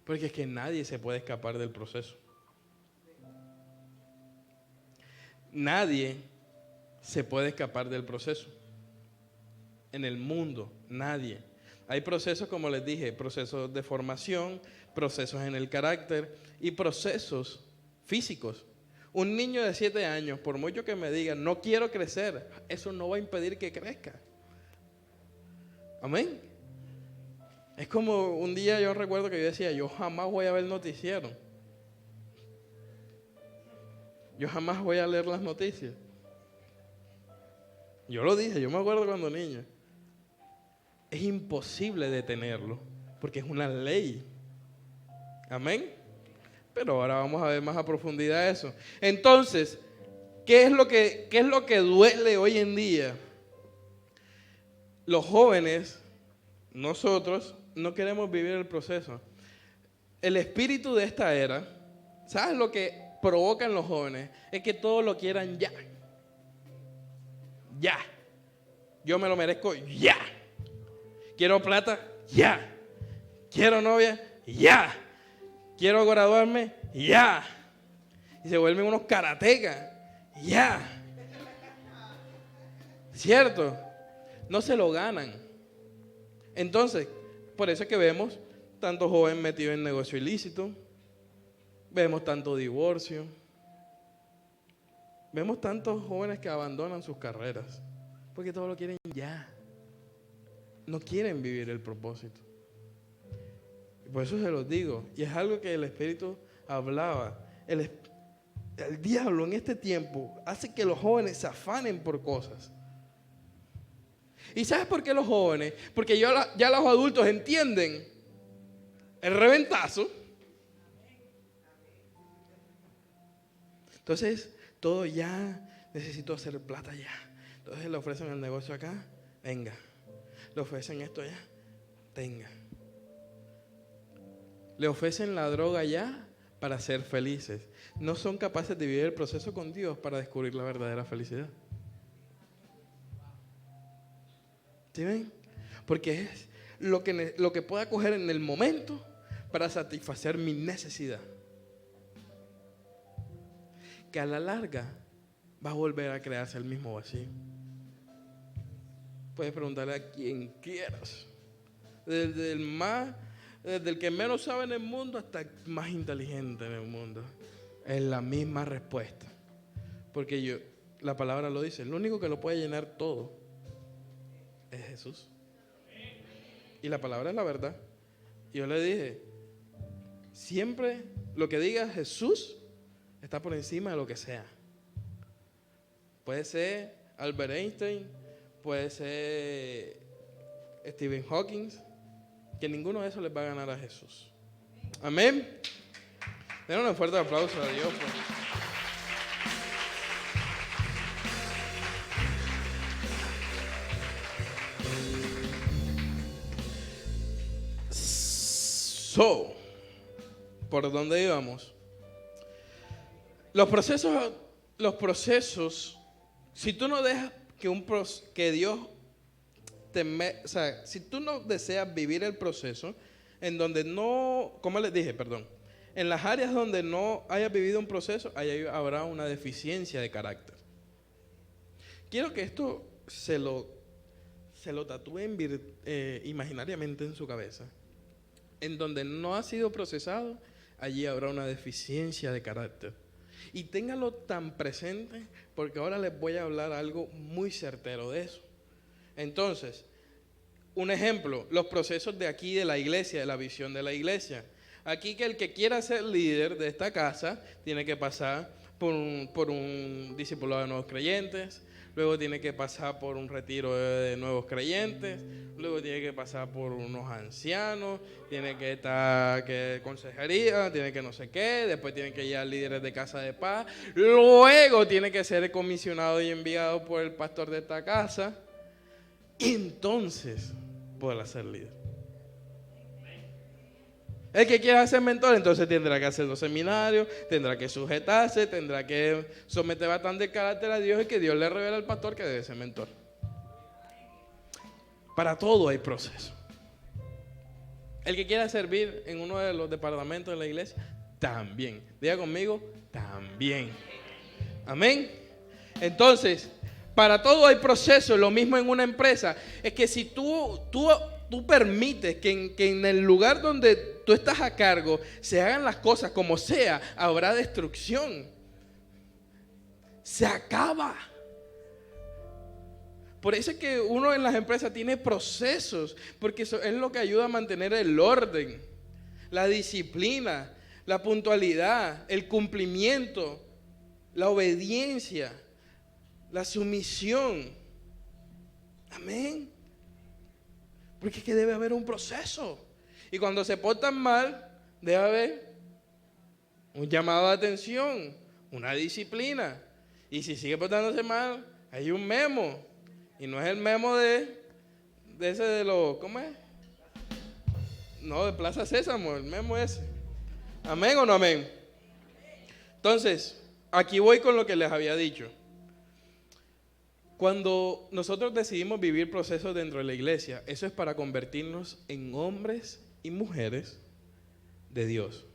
Porque es que nadie se puede escapar del proceso. Nadie se puede escapar del proceso. En el mundo, nadie. Hay procesos, como les dije, procesos de formación, procesos en el carácter y procesos físicos. Un niño de 7 años, por mucho que me diga, no quiero crecer, eso no va a impedir que crezca. Amén. Es como un día yo recuerdo que yo decía, yo jamás voy a ver noticiero. Yo jamás voy a leer las noticias. Yo lo dije, yo me acuerdo cuando niño. Es imposible detenerlo, porque es una ley. Amén. Pero ahora vamos a ver más a profundidad eso. Entonces, ¿qué es lo que duele hoy en día? Los jóvenes, nosotros, no queremos vivir el proceso. El espíritu de esta era, ¿sabes lo que provoca en los jóvenes? Es que todos lo quieran ya. Ya. Yo me lo merezco ya. Quiero plata, ya. Quiero novia, ya. Quiero graduarme, ya. Y se vuelven unos karatecas, ya. ¿Cierto? No se lo ganan. Entonces, por eso es que vemos tantos jóvenes metidos en negocio ilícito, vemos tanto divorcio, vemos tantos jóvenes que abandonan sus carreras, porque todo lo quieren ya. No quieren vivir el propósito. Por eso se los digo, y es algo que el Espíritu hablaba. El diablo en este tiempo hace que los jóvenes se afanen por cosas. ¿Y sabes por qué los jóvenes? Porque ya los adultos entienden el reventazo. Entonces, todo ya, necesito hacer plata ya. Entonces le ofrecen el negocio acá, venga. Le ofrecen esto allá, tenga. Le ofrecen la droga allá para ser felices. No son capaces de vivir el proceso con Dios para descubrir la verdadera felicidad. ¿Sí ven? Porque es lo que pueda coger en el momento para satisfacer mi necesidad. Que a la larga va a volver a crearse el mismo vacío. Puedes preguntarle a quien quieras, desde el que menos sabe en el mundo hasta el más inteligente en el mundo. Es la misma respuesta. Porque la palabra lo dice, el único que lo puede llenar todo es Jesús. Y la palabra es la verdad. Y yo le dije, siempre lo que diga Jesús está por encima de lo que sea. Puede ser Albert Einstein, puede ser Stephen Hawking, que ninguno de esos les va a ganar a Jesús. Amén. Den un fuerte aplauso a Dios. ¿Por dónde íbamos? Los procesos, si tú no dejas que Dios si tú no deseas vivir el proceso en donde no, como les dije, en las áreas donde no hayas vivido un proceso, ahí habrá una deficiencia de carácter. Quiero que esto se lo tatúen imaginariamente en su cabeza. En donde no ha sido procesado, allí habrá una deficiencia de carácter. Y ténganlo tan presente, porque ahora les voy a hablar algo muy certero de eso. Entonces, un ejemplo, los procesos de aquí de la iglesia, de la visión de la iglesia. Aquí que el que quiera ser líder de esta casa tiene que pasar por un discipulado de nuevos creyentes, luego tiene que pasar por un retiro de nuevos creyentes, luego tiene que pasar por unos ancianos, tiene que estar consejería, tiene que no sé qué, después tiene que ir a líderes de casa de paz, luego tiene que ser comisionado y enviado por el pastor de esta casa, y entonces podrá ser líder. El que quiera ser mentor, entonces tendrá que hacer los seminarios, tendrá que sujetarse, tendrá que someter bastante el carácter a Dios y que Dios le revele al pastor que debe ser mentor. Para todo hay proceso. El que quiera servir en uno de los departamentos de la iglesia, también. Diga conmigo, también. Amén. Entonces, para todo hay proceso. Lo mismo en una empresa. Es que si tú permites que en el lugar donde tú estás a cargo se hagan las cosas como sea, habrá destrucción. Se acaba. Por eso es que uno en las empresas tiene procesos, porque eso es lo que ayuda a mantener el orden, la disciplina, la puntualidad, el cumplimiento, la obediencia, la sumisión. Amén. Porque es que debe haber un proceso. Y cuando se portan mal, debe haber un llamado de atención, una disciplina. Y si sigue portándose mal, hay un memo. Y no es el memo de ese de los, ¿cómo es? No, de Plaza Sésamo, el memo ese. ¿Amén o no amén? Entonces, aquí voy con lo que les había dicho. Cuando nosotros decidimos vivir procesos dentro de la iglesia, eso es para convertirnos en hombres y mujeres de Dios.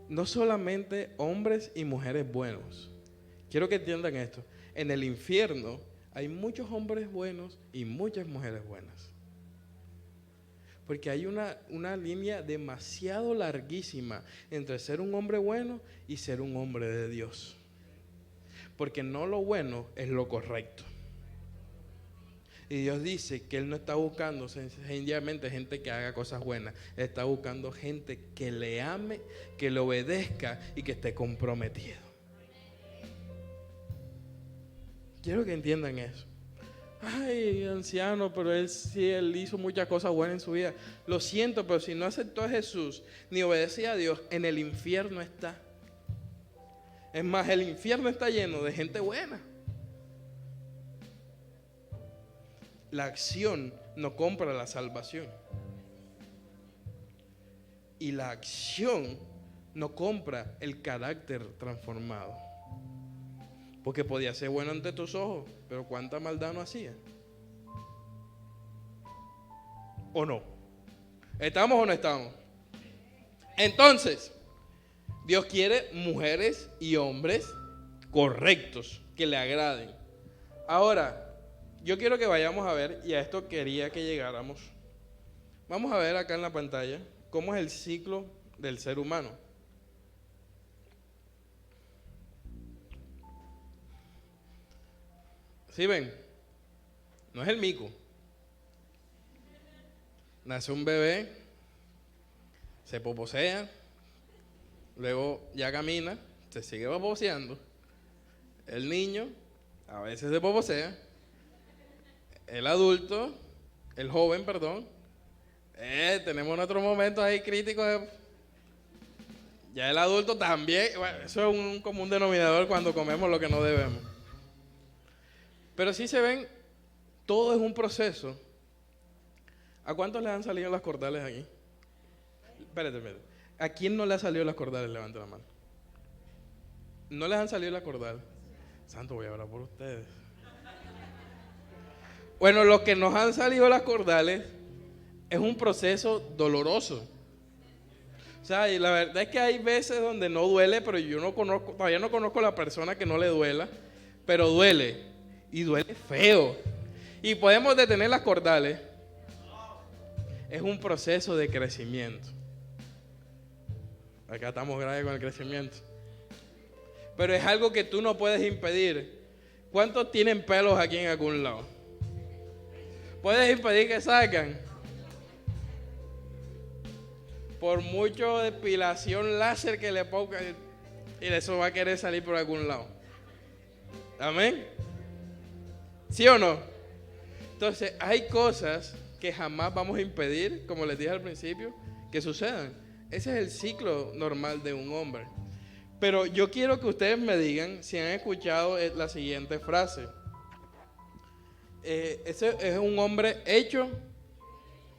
No solamente hombres y mujeres buenos. Quiero que entiendan esto. En el infierno hay muchos hombres buenos y muchas mujeres buenas. Porque hay una línea demasiado larguísima entre ser un hombre bueno y ser un hombre de Dios. Porque no lo bueno es lo correcto. Y Dios dice que Él no está buscando sencillamente gente que haga cosas buenas. Él está buscando gente que le ame, que le obedezca y que esté comprometido. Quiero que entiendan eso. Ay, anciano, pero él hizo muchas cosas buenas en su vida. Lo siento, pero si no aceptó a Jesús ni obedecía a Dios, en el infierno está. Es más, el infierno está lleno de gente buena. La acción no compra la salvación. Y la acción no compra el carácter transformado. Porque podía ser bueno ante tus ojos, pero ¿cuánta maldad no hacía? ¿O no? ¿Estamos o no estamos? Entonces, Dios quiere mujeres y hombres correctos, que le agraden. Ahora, yo quiero que vayamos a ver, y a esto quería que llegáramos. Vamos a ver acá en la pantalla cómo es el ciclo del ser humano. ¿Sí ven? No es el mico. Nace un bebé, se poposea, luego ya camina, se sigue poposeando. El niño a veces se poposea. El adulto, el joven, perdón. Tenemos nuestros momentos ahí críticos. Ya el adulto también. Bueno, eso es un común denominador cuando comemos lo que no debemos. Pero sí se ven, todo es un proceso. ¿A cuántos les han salido las cordales aquí? Espérate. ¿A quién no le ha salido las cordales? Levante la mano. ¿No les han salido las cordales? Santo, voy a hablar por ustedes. Bueno, los que nos han salido las cordales es un proceso doloroso. O sea, y la verdad es que hay veces donde no duele, pero yo no conozco, todavía no conozco a la persona que no le duela, pero duele. Y duele feo. Y podemos detener las cordales. Es un proceso de crecimiento. Acá estamos graves con el crecimiento. Pero es algo que tú no puedes impedir. ¿Cuántos tienen pelos aquí en algún lado? ¿Puedes impedir que salgan? Por mucho depilación láser que le ponga, y eso va a querer salir por algún lado. ¿Amén? ¿Sí o no? Entonces, hay cosas que jamás vamos a impedir, como les dije al principio, que sucedan. Ese es el ciclo normal de un hombre. Pero yo quiero que ustedes me digan si han escuchado la siguiente frase. Ese es un hombre hecho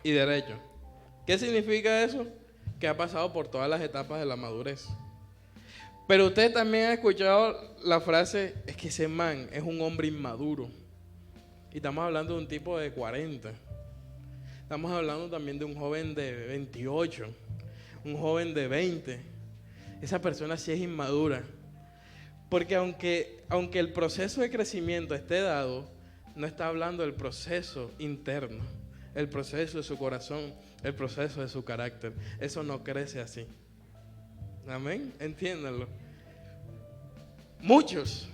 y derecho. ¿Qué significa eso? Que ha pasado por todas las etapas de la madurez. Pero ustedes también han escuchado la frase, es que ese man es un hombre inmaduro. Y estamos hablando de un tipo de 40. Estamos hablando también de un joven de 28, un joven de 20. Esa persona sí es inmadura. Porque aunque el proceso de crecimiento esté dado, no está hablando del proceso interno, el proceso de su corazón, el proceso de su carácter. Eso no crece así. Amén, entiéndanlo. Muchos,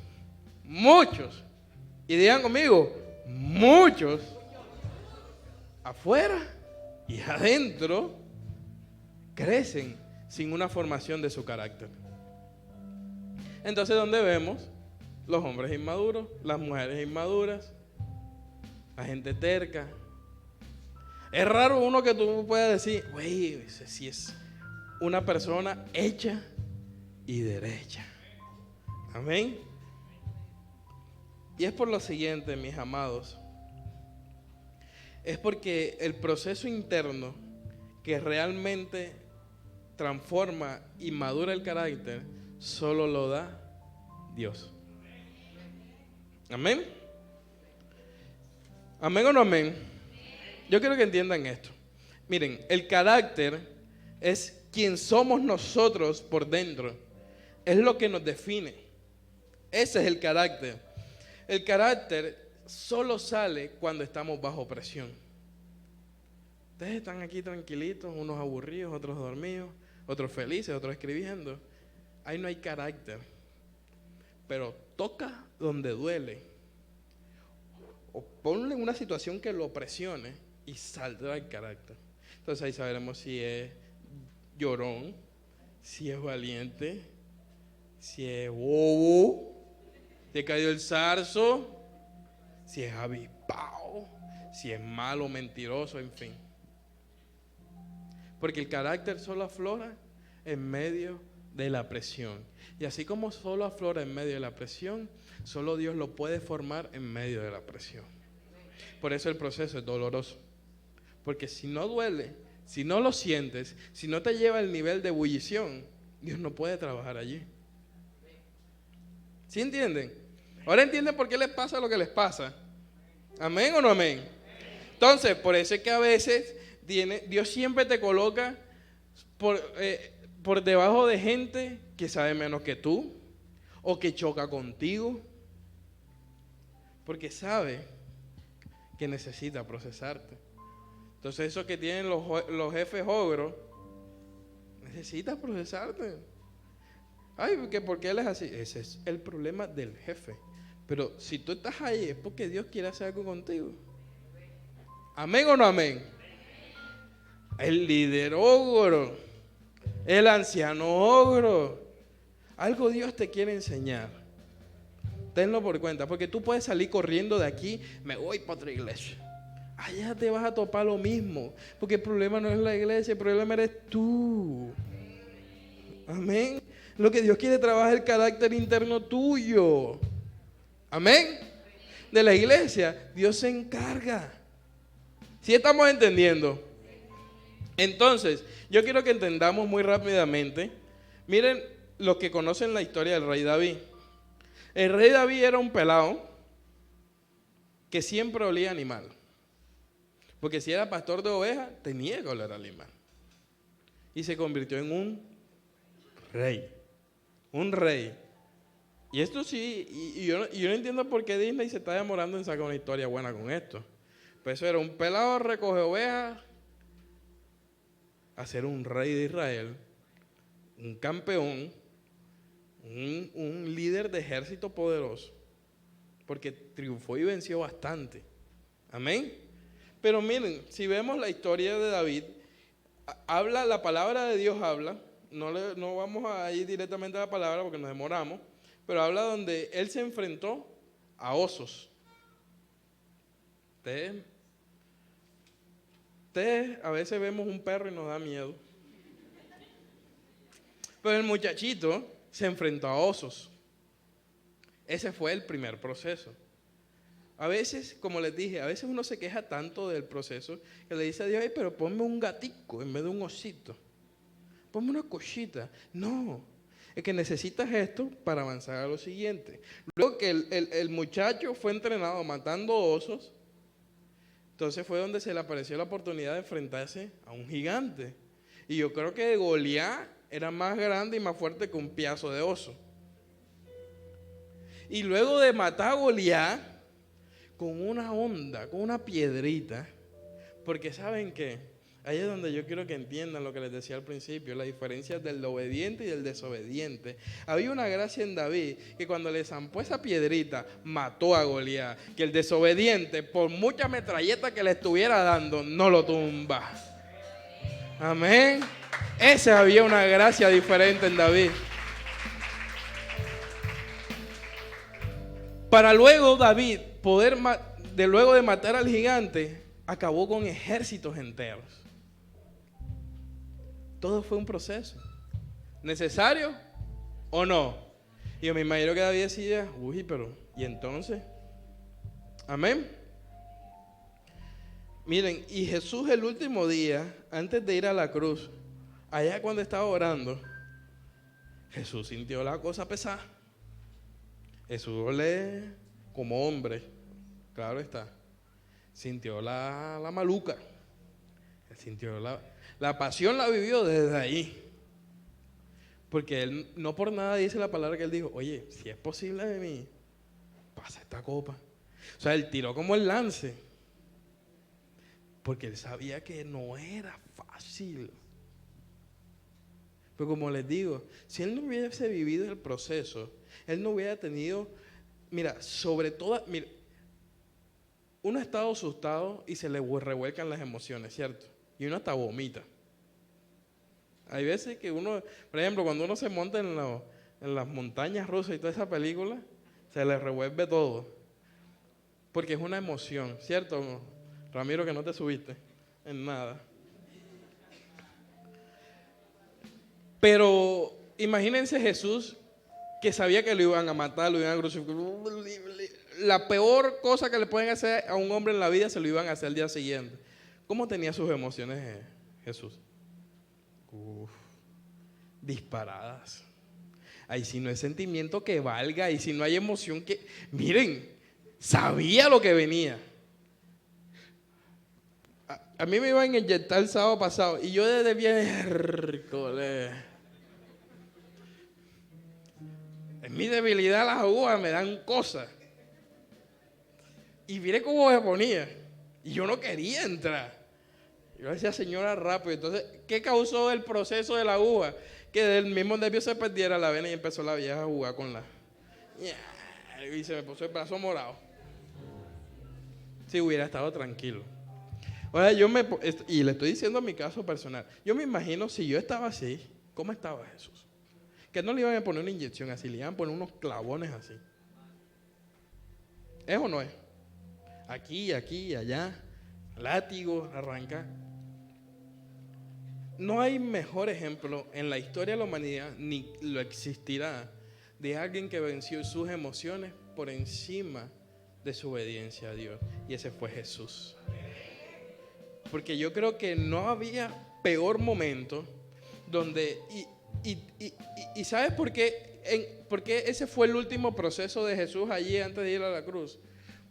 y digan conmigo, muchos, afuera y adentro, crecen sin una formación de su carácter. Entonces, ¿dónde vemos? Los hombres inmaduros, las mujeres inmaduras, la gente terca. Es raro uno que tú puedas decir, güey, ese sí es una persona hecha y derecha. Amén. Y es por lo siguiente, mis amados. Es porque el proceso interno que realmente transforma y madura el carácter, solo lo da Dios. Amén. ¿Amén o no amén? Yo quiero que entiendan esto. Miren, el carácter es quien somos nosotros por dentro. Es lo que nos define. Ese es el carácter. El carácter solo sale cuando estamos bajo presión. Ustedes están aquí tranquilitos, unos aburridos, otros dormidos, otros felices, otros escribiendo. Ahí no hay carácter. Pero toca donde duele. O ponle una situación que lo presione y saldrá el carácter. Entonces ahí sabremos si es llorón, si es valiente, si es bobo, si cayó el zarzo, si es avispado, si es malo, mentiroso, en fin. Porque el carácter solo aflora en medio de la presión. Y así como solo aflora en medio de la presión, solo Dios lo puede formar en medio de la presión. Por eso el proceso es doloroso. Porque si no duele, si no lo sientes, si no te lleva al nivel de ebullición, Dios no puede trabajar allí. ¿Sí entienden? Ahora entienden por qué les pasa lo que les pasa. ¿Amén o no amén? Entonces, por eso es que a veces Dios siempre te coloca por debajo de gente que sabe menos que tú o que choca contigo, porque sabe que necesita procesarte. Entonces esos que tienen los jefes ogros, necesitas procesarte. Ay, ¿por qué él es así? Ese es el problema del jefe. Pero si tú estás ahí es porque Dios quiere hacer algo contigo. ¿Amén o no amén? El líder ogro, el anciano ogro, algo Dios te quiere enseñar. Tenlo por cuenta, porque tú puedes salir corriendo de aquí, me voy para otra iglesia. Allá te vas a topar lo mismo, porque el problema no es la iglesia, el problema eres tú. Amén. Lo que Dios quiere trabajar es el carácter interno tuyo. Amén. De la iglesia, Dios se encarga. ¿Sí estamos entendiendo? Entonces, yo quiero que entendamos muy rápidamente. Miren los que conocen la historia del rey David. El rey David era un pelado que siempre olía animal. Porque si era pastor de ovejas, tenía que oler animal. Y se convirtió en un rey. Un rey. Y esto sí, y yo no entiendo por qué Disney se está demorando en sacar una historia buena con esto. Pues eso era un pelado recoge ovejas a ser un rey de Israel, un campeón, un líder de ejército poderoso, porque triunfó y venció bastante. Amén. Pero miren, si vemos la historia de David, la palabra de Dios habla, no vamos a ir directamente a la palabra porque nos demoramos, pero habla donde él se enfrentó a osos. Ustedes a veces vemos un perro y nos da miedo. Pero el muchachito se enfrentó a osos. Ese fue el primer proceso. A veces, como les dije, a veces uno se queja tanto del proceso que le dice a Dios, ay, pero ponme un gatico en vez de un osito. Ponme una cosita. No, es que necesitas esto para avanzar a lo siguiente. Luego que el muchacho fue entrenado matando osos, entonces fue donde se le apareció la oportunidad de enfrentarse a un gigante. Y yo creo que Goliat era más grande y más fuerte que un pedazo de oso. Y luego de matar a Goliat, con una onda, con una piedrita, porque ¿saben qué? Ahí es donde yo quiero que entiendan lo que les decía al principio, la diferencia del obediente y del desobediente. Había una gracia en David que cuando le zampó esa piedrita, mató a Goliat, que el desobediente, por mucha metralleta que le estuviera dando, no lo tumba. Amén. Esa había una gracia diferente en David. Para luego David luego de matar al gigante, acabó con ejércitos enteros. Todo fue un proceso. ¿Necesario o no? Y yo me imagino que David decía, uy, pero ¿y entonces? Amén. Miren, y Jesús el último día, antes de ir a la cruz, allá cuando estaba orando, Jesús sintió la cosa pesada. Jesús como hombre, claro está, sintió la maluca. Sintió la pasión, la vivió desde ahí. Porque él no por nada dice la palabra que él dijo, oye, si es posible de mí, pasa esta copa. O sea, él tiró como el lance. Porque él sabía que no era fácil. Pero como les digo, si él no hubiese vivido el proceso, él no hubiera tenido, mira, sobre todo, mira, uno ha estado asustado y se le revuelcan las emociones, ¿cierto? Y uno hasta vomita. Hay veces que uno, por ejemplo, cuando uno se monta en las montañas rusas y toda esa película, se le revuelve todo. Porque es una emoción, ¿cierto, Ramiro, que no te subiste en nada? Pero imagínense Jesús que sabía que lo iban a matar, lo iban a crucificar. La peor cosa que le pueden hacer a un hombre en la vida se lo iban a hacer el día siguiente. ¿Cómo tenía sus emociones Jesús? Uf, disparadas. Ahí si no hay sentimiento que valga, y si no hay emoción que... Miren, sabía lo que venía. A mí me iban a inyectar el sábado pasado y yo desde miércoles. En mi debilidad las agujas me dan cosas. Y mire cómo me ponía. Y yo no quería entrar. Yo decía, señora, rápido. Entonces, ¿qué causó el proceso de la aguja? Que del mismo nervio se perdiera la vena y empezó la vieja a jugar con la... Y se me puso el brazo morado. Si hubiera estado tranquilo. Ahora y le estoy diciendo mi caso personal. Yo me imagino si yo estaba así, ¿cómo estaba Jesús? Que no le iban a poner una inyección así, le iban a poner unos clavones así. ¿Es o no es? Aquí, allá, látigo, arranca. No hay mejor ejemplo en la historia de la humanidad, ni lo existirá, de alguien que venció sus emociones por encima de su obediencia a Dios. Y ese fue Jesús. Porque yo creo que no había peor momento donde... ¿Y sabes por qué? Porque ese fue el último proceso de Jesús allí antes de ir a la cruz.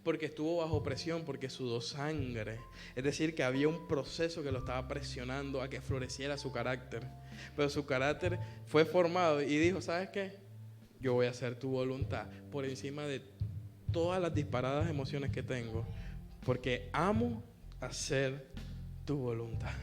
Porque estuvo bajo presión, porque sudó sangre. Es decir, que había un proceso que lo estaba presionando a que floreciera su carácter. Pero su carácter fue formado y dijo, ¿sabes qué? Yo voy a hacer tu voluntad por encima de todas las disparadas emociones que tengo. Porque amo hacer tu voluntad.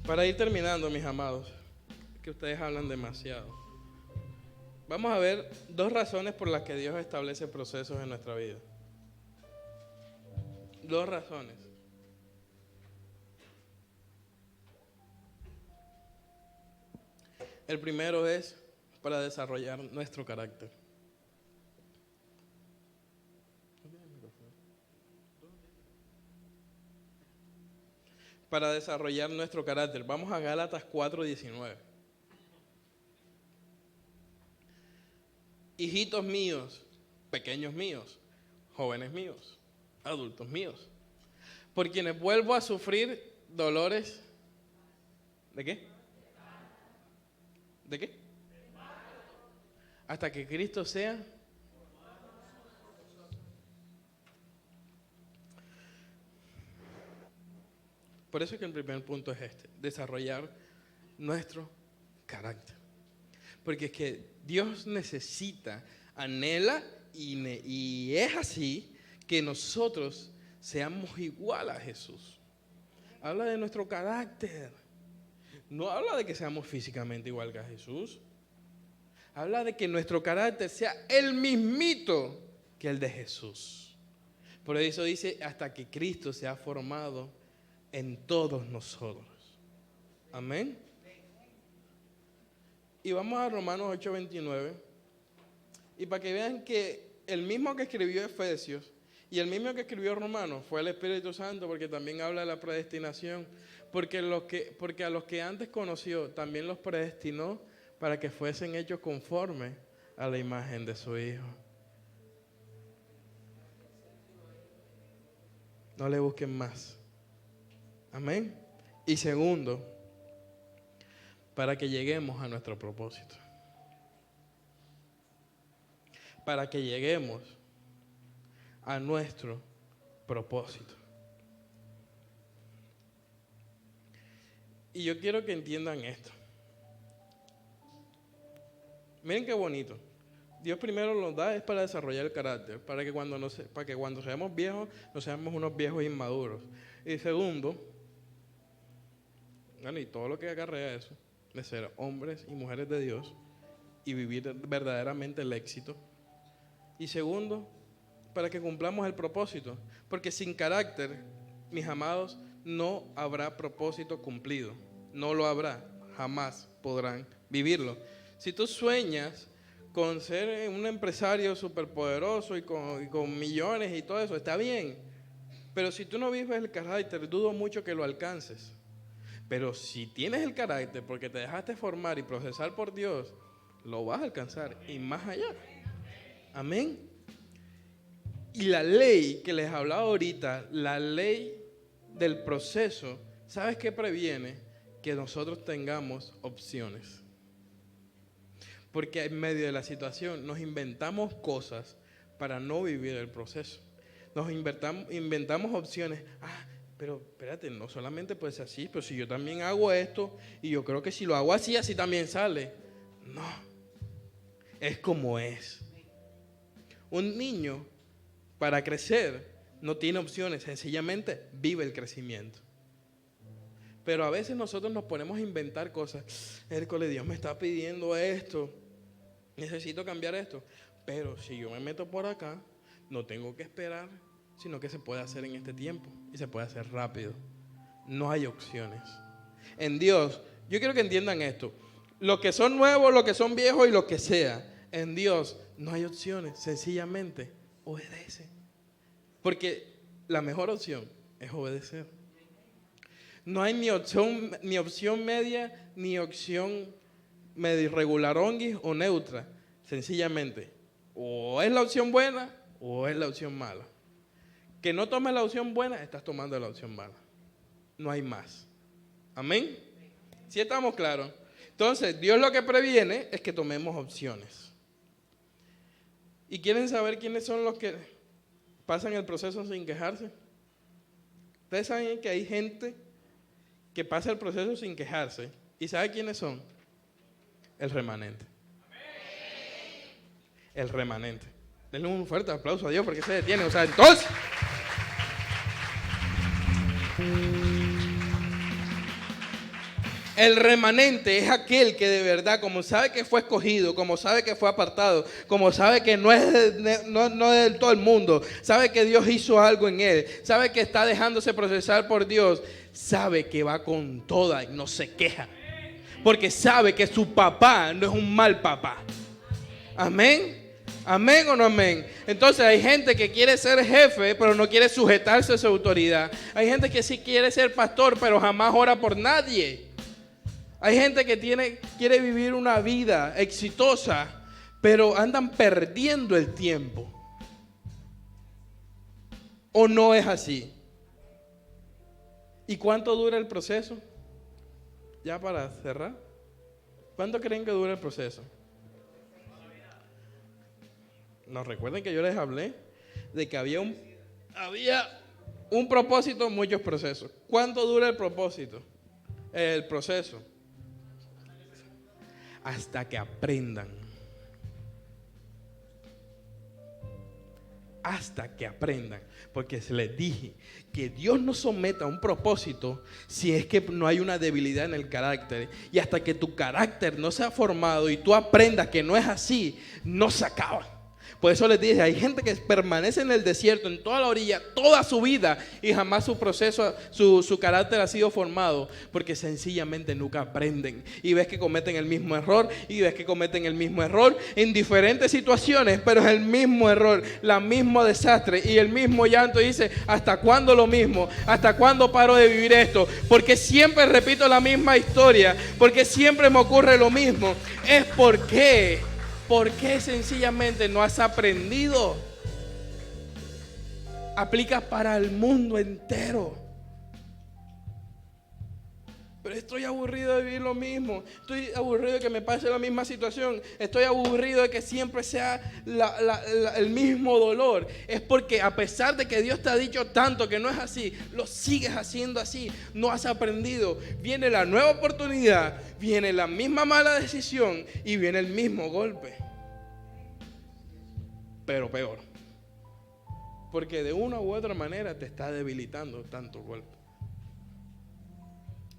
Para ir terminando, mis amados, que ustedes hablan demasiado. Vamos a ver 2 razones por las que Dios establece procesos en nuestra vida. 2 razones. El primero es para desarrollar nuestro carácter. Para desarrollar nuestro carácter. Vamos a Gálatas 4:19. Hijitos míos, pequeños míos, jóvenes míos, adultos míos, por quienes vuelvo a sufrir dolores. ¿De qué? ¿De qué? Hasta que Cristo sea. Por eso es que el primer punto es desarrollar nuestro carácter. Porque es que Dios necesita, anhela y es así que nosotros seamos igual a Jesús. Habla de nuestro carácter. No habla de que seamos físicamente igual que a Jesús. Habla de que nuestro carácter sea el mismito que el de Jesús. Por eso dice, hasta que Cristo sea formado en todos nosotros. Amén. Y vamos a Romanos 8:29. Y para que vean que el mismo que escribió Efesios y el mismo que escribió Romanos fue el Espíritu Santo, porque también habla de la predestinación. Porque a los que antes conoció también los predestinó para que fuesen hechos conforme a la imagen de su Hijo. No le busquen más. Amén. Y segundo, para que lleguemos a nuestro propósito. Para que lleguemos a nuestro propósito. Y yo quiero que entiendan esto. Miren qué bonito. Dios primero nos da es para desarrollar el carácter, para que cuando seamos viejos, no seamos unos viejos inmaduros. Y segundo, bueno, y todo lo que acarrea eso, de ser hombres y mujeres de Dios y vivir verdaderamente el éxito. Y segundo, para que cumplamos el propósito, porque sin carácter, mis amados, no habrá propósito cumplido. No lo habrá, jamás podrán vivirlo. Si tú sueñas con ser un empresario superpoderoso y con millones y todo eso, está bien. Pero si tú no vives el carácter, dudo mucho que lo alcances. Pero si tienes el carácter porque te dejaste formar y procesar por Dios, lo vas a alcanzar y más allá. Amén. Y la ley que les hablaba ahorita, la ley del proceso, ¿sabes qué previene? Que nosotros tengamos opciones. Porque en medio de la situación nos inventamos cosas para no vivir el proceso. Nos inventamos opciones. Pero espérate, no solamente puede ser así, pero si yo también hago esto y yo creo que si lo hago así, así también sale. No, es como es. Un niño para crecer no tiene opciones, sencillamente vive el crecimiento. Pero a veces nosotros nos ponemos a inventar cosas. Hércules, Dios me está pidiendo esto, necesito cambiar esto. Pero si yo me meto por acá, no tengo que esperar, sino que se puede hacer en este tiempo y se puede hacer rápido. No hay opciones. En Dios, yo quiero que entiendan esto. Los que son nuevos, los que son viejos y lo que sea, en Dios no hay opciones, sencillamente obedece. Porque la mejor opción es obedecer. No hay ni opción media, ni opción medio regular o neutra. Sencillamente, o es la opción buena o es la opción mala. Que no tomes la opción buena, estás tomando la opción mala. No hay más. Amén. ¿Sí estamos claros? Entonces, Dios lo que previene es que tomemos opciones. ¿Y quieren saber quiénes son los que pasan el proceso sin quejarse? Ustedes saben que hay gente que pasa el proceso sin quejarse. ¿Y saben quiénes son? El remanente. El remanente. Denle un fuerte aplauso a Dios porque se detiene. O sea, entonces... El remanente es aquel que de verdad, como sabe que fue escogido, como sabe que fue apartado, como sabe que no es de todo el mundo, sabe que Dios hizo algo en él, sabe que está dejándose procesar por Dios, sabe que va con toda y no se queja, porque sabe que su papá no es un mal papá. Amén. ¿Amén o no amén? Entonces hay gente que quiere ser jefe, pero no quiere sujetarse a su autoridad. Hay gente que sí quiere ser pastor, pero jamás ora por nadie. Hay gente que quiere vivir una vida exitosa, pero andan perdiendo el tiempo. ¿O no es así? ¿Y cuánto dura el proceso? Ya para cerrar. ¿Cuánto creen que dura el proceso? Nos recuerden que yo les hablé de que había un propósito, muchos procesos. ¿Cuánto dura el propósito? El proceso. Hasta que aprendan. Hasta que aprendan. Porque se les dije que Dios no someta a un propósito si es que no hay una debilidad en el carácter. Y hasta que tu carácter no sea formado y tú aprendas que no es así, no se acaba. Por eso les dije, hay gente que permanece en el desierto, en toda la orilla, toda su vida y jamás su proceso, su carácter ha sido formado porque sencillamente nunca aprenden. Y ves que cometen el mismo error y ves que cometen el mismo error en diferentes situaciones, pero es el mismo error, la mismo desastre y el mismo llanto. Y dice, ¿hasta cuándo lo mismo? ¿Hasta cuándo paro de vivir esto? Porque siempre repito la misma historia, porque siempre me ocurre lo mismo. Es porque... ¿Por qué sencillamente no has aprendido? Aplica para el mundo entero. pero estoy aburrido de vivir lo mismo, estoy aburrido de que me pase la misma situación, estoy aburrido de que siempre sea el mismo dolor. Es porque a pesar de que Dios te ha dicho tanto que no es así, lo sigues haciendo así, no has aprendido. Viene la nueva oportunidad, viene la misma mala decisión y viene el mismo golpe, pero peor. Porque de una u otra manera te está debilitando tanto golpe.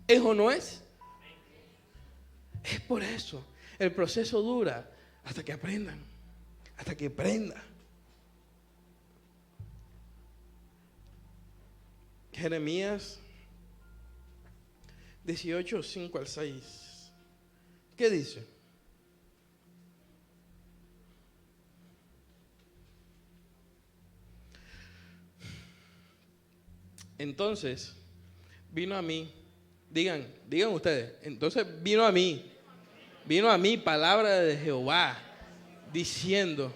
¿Es o no es? Es por eso. El proceso dura hasta que aprendan, hasta que prenda. Jeremías 18, 5 al 6. ¿Qué dice? Entonces vino a mí, digan ustedes, entonces vino a mí palabra de Jehová, diciendo,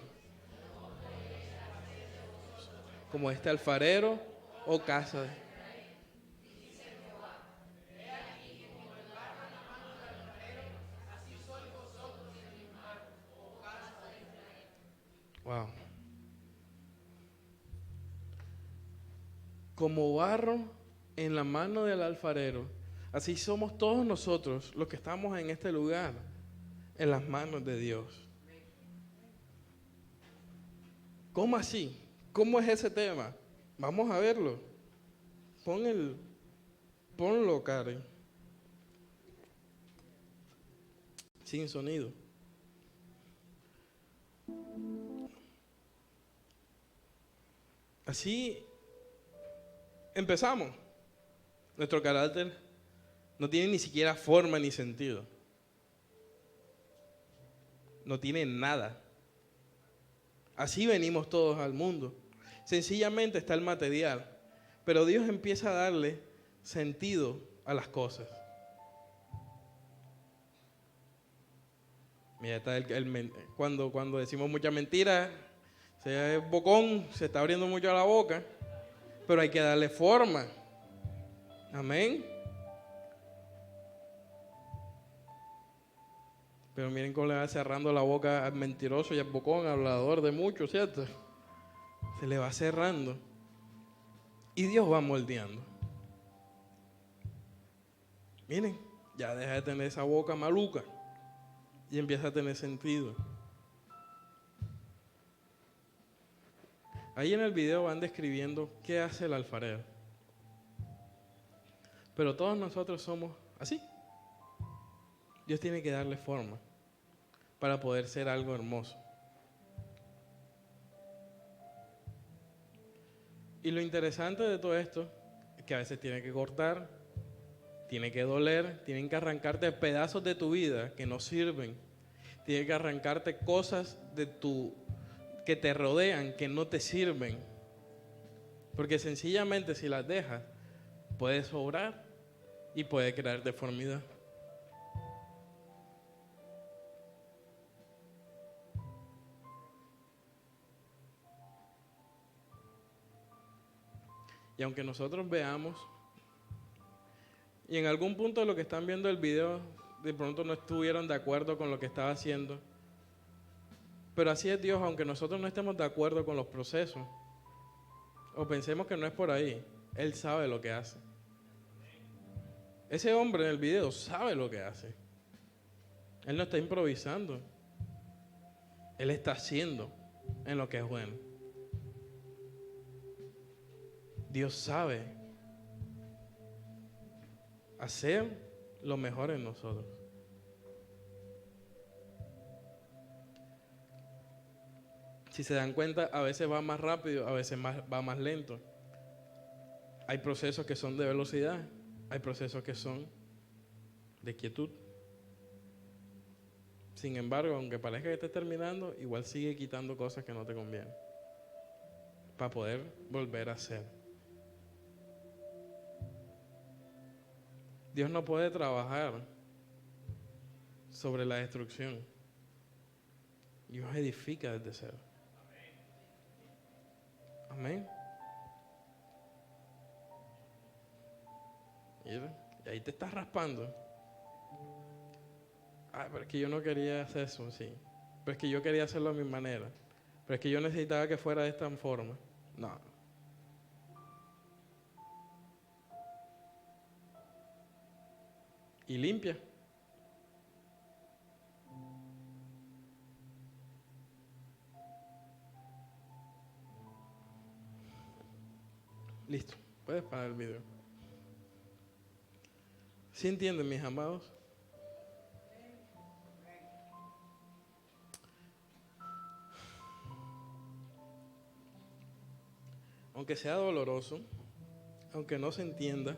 como este alfarero o casa de... Wow. Como barro en la mano del alfarero, así somos todos nosotros los que estamos en este lugar, en las manos de Dios. ¿Cómo así? ¿Cómo es ese tema? Vamos a verlo. Ponlo, Karen. Sin sonido. Así empezamos. Nuestro carácter no tiene ni siquiera forma ni sentido. No tiene nada. Así venimos todos al mundo. Sencillamente está el material. Pero Dios empieza a darle sentido a las cosas. Mira, está cuando decimos mucha mentira, se es bocón, se está abriendo mucho la boca, pero hay que darle forma. Amén. Pero miren cómo le va cerrando la boca al mentiroso y al bocón, hablador de mucho, ¿cierto? Se le va cerrando. Y Dios va moldeando. Miren, ya deja de tener esa boca maluca y empieza a tener sentido. Ahí en el video van describiendo qué hace el alfarero. Pero todos nosotros somos así. Dios tiene que darle forma para poder ser algo hermoso. Y lo interesante de todo esto es que a veces tiene que cortar, tiene que doler, tienen que arrancarte pedazos de tu vida que no sirven. Tiene que arrancarte cosas que te rodean, que no te sirven. Porque sencillamente si las dejas, puedes sobrar y puede crear deformidad. Y aunque nosotros veamos, y en algún punto de lo que están viendo el video, de pronto no estuvieron de acuerdo con lo que estaba haciendo, pero así es Dios, aunque nosotros no estemos de acuerdo con los procesos, o pensemos que no es por ahí, Él sabe lo que hace. Ese hombre en el video sabe lo que hace. Él no está improvisando. Él está haciendo en lo que es bueno. Dios sabe hacer lo mejor en nosotros. Si se dan cuenta, a veces va más rápido, a veces va más lento. Hay procesos que son de velocidad, hay procesos que son de quietud. Sin embargo, aunque parezca que estés terminando, igual sigue quitando cosas que no te convienen para poder volver a hacer. Dios no puede trabajar sobre la destrucción. Dios edifica desde cero. Amén. Mira, Y ahí te estás raspando. Pero es que yo no quería hacer eso, sí. Pero es que yo quería hacerlo a mi manera. Pero es que yo necesitaba que fuera de esta forma. No. Y limpia. Listo. Puedes parar el video. ¿Sí entienden, mis amados? Aunque sea doloroso, aunque no se entienda,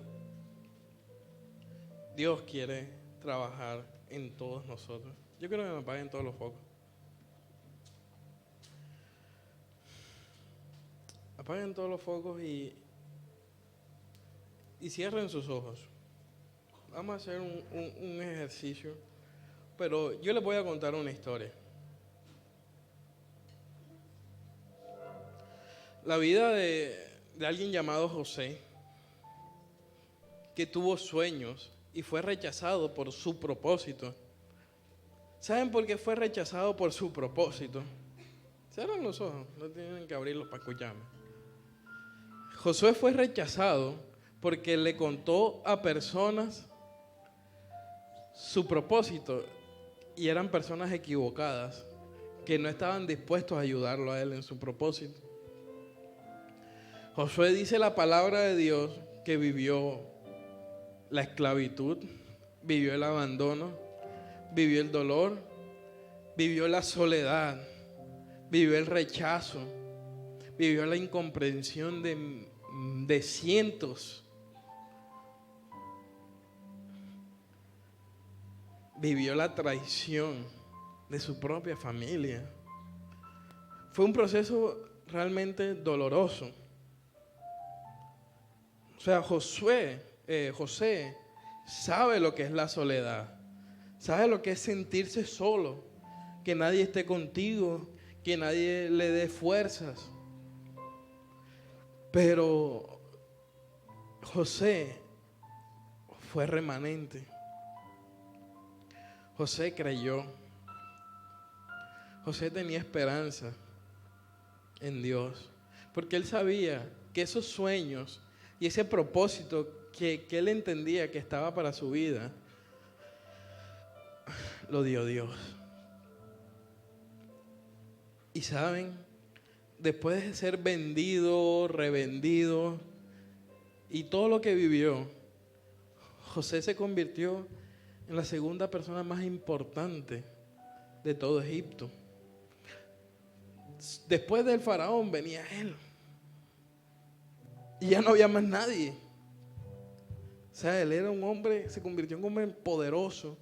Dios quiere trabajar en todos nosotros. Yo quiero que me apaguen todos los focos. Apaguen todos los focos y cierren sus ojos. Vamos a hacer un ejercicio, pero yo les voy a contar una historia. La vida de alguien llamado José, que tuvo sueños y fue rechazado por su propósito. ¿Saben por qué fue rechazado por su propósito? Cierran los ojos, no tienen que abrirlos para escucharme. Josué fue rechazado porque le contó a personas su propósito y eran personas equivocadas que no estaban dispuestos a ayudarlo a él en su propósito. Josué dice la palabra de Dios que vivió la esclavitud, vivió el abandono, vivió el dolor, vivió la soledad, vivió el rechazo, vivió la incomprensión de cientos. Vivió la traición de su propia familia. Fue un proceso realmente doloroso. O sea, José sabe lo que es la soledad, sabe lo que es sentirse solo, que nadie esté contigo, que nadie le dé fuerzas. Pero José fue remanente. José creyó. José tenía esperanza en Dios, porque él sabía que esos sueños y ese propósito que él entendía que estaba para su vida, lo dio Dios. Y saben, después de ser vendido, revendido y todo lo que vivió, José se convirtió en la segunda persona más importante de todo Egipto. Después del faraón venía él. Y ya no había más nadie. O sea, él era un hombre, se convirtió en un hombre poderoso.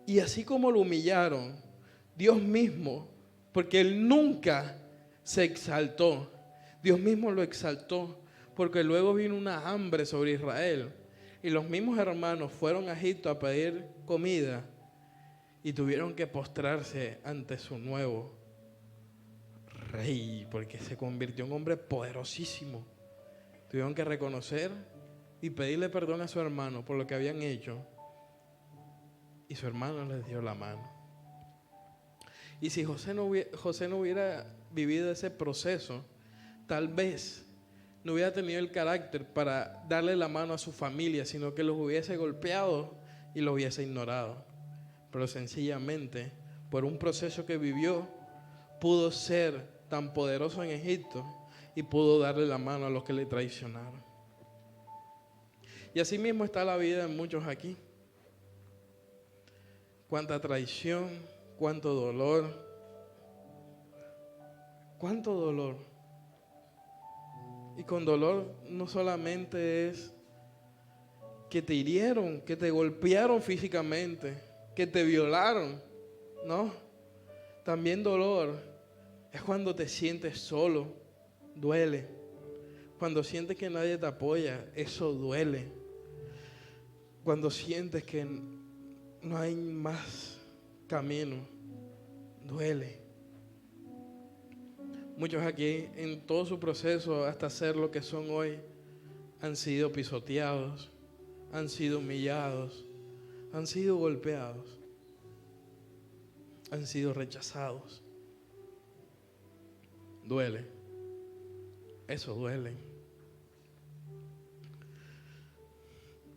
Y así como lo humillaron, Dios mismo, porque él nunca se exaltó, Dios mismo lo exaltó, porque luego vino una hambre sobre Israel. Y los mismos hermanos fueron a Egipto a pedir comida y tuvieron que postrarse ante su nuevo rey, porque se convirtió en un hombre poderosísimo. Tuvieron que reconocer y pedirle perdón a su hermano por lo que habían hecho. Y su hermano les dio la mano. Y si José no hubiera vivido ese proceso, tal vez no hubiera tenido el carácter para darle la mano a su familia, sino que los hubiese golpeado y los hubiese ignorado. Pero sencillamente, por un proceso que vivió, pudo ser tan poderoso en Egipto y pudo darle la mano a los que le traicionaron. Y así mismo está la vida de muchos aquí. Cuánta traición, cuánto dolor, cuánto dolor. Y con dolor no solamente es que te hirieron, que te golpearon físicamente, que te violaron, no. También dolor es cuando te sientes solo, duele. Cuando sientes que nadie te apoya, eso duele. Cuando sientes que no hay más camino, duele. Muchos aquí en todo su proceso hasta ser lo que son hoy han sido pisoteados, han sido humillados, han sido golpeados, han sido rechazados. Duele, eso duele.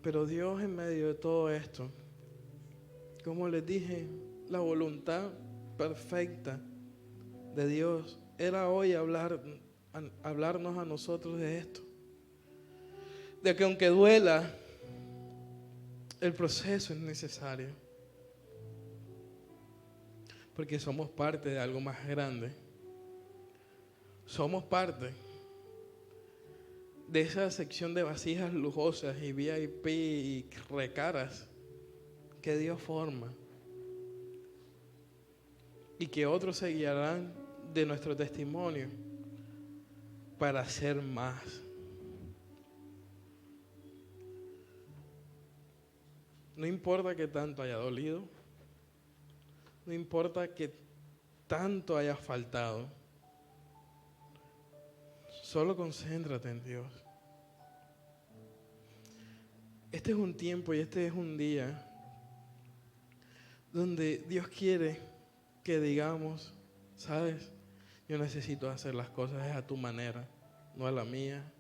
Pero Dios, en medio de todo esto, como les dije, la voluntad perfecta de Dios era hoy hablarnos a nosotros de esto. De que aunque duela, el proceso es necesario. Porque somos parte de algo más grande. Somos parte de esa sección de vasijas lujosas y VIP y recaras que Dios forma. Y que otros se guiarán de nuestro testimonio para hacer más. No importa que tanto haya dolido, no importa que tanto haya faltado, solo concéntrate en Dios. Este es un tiempo y este es un día donde Dios quiere que digamos, ¿sabes? Yo necesito hacer las cosas a tu manera, no a la mía.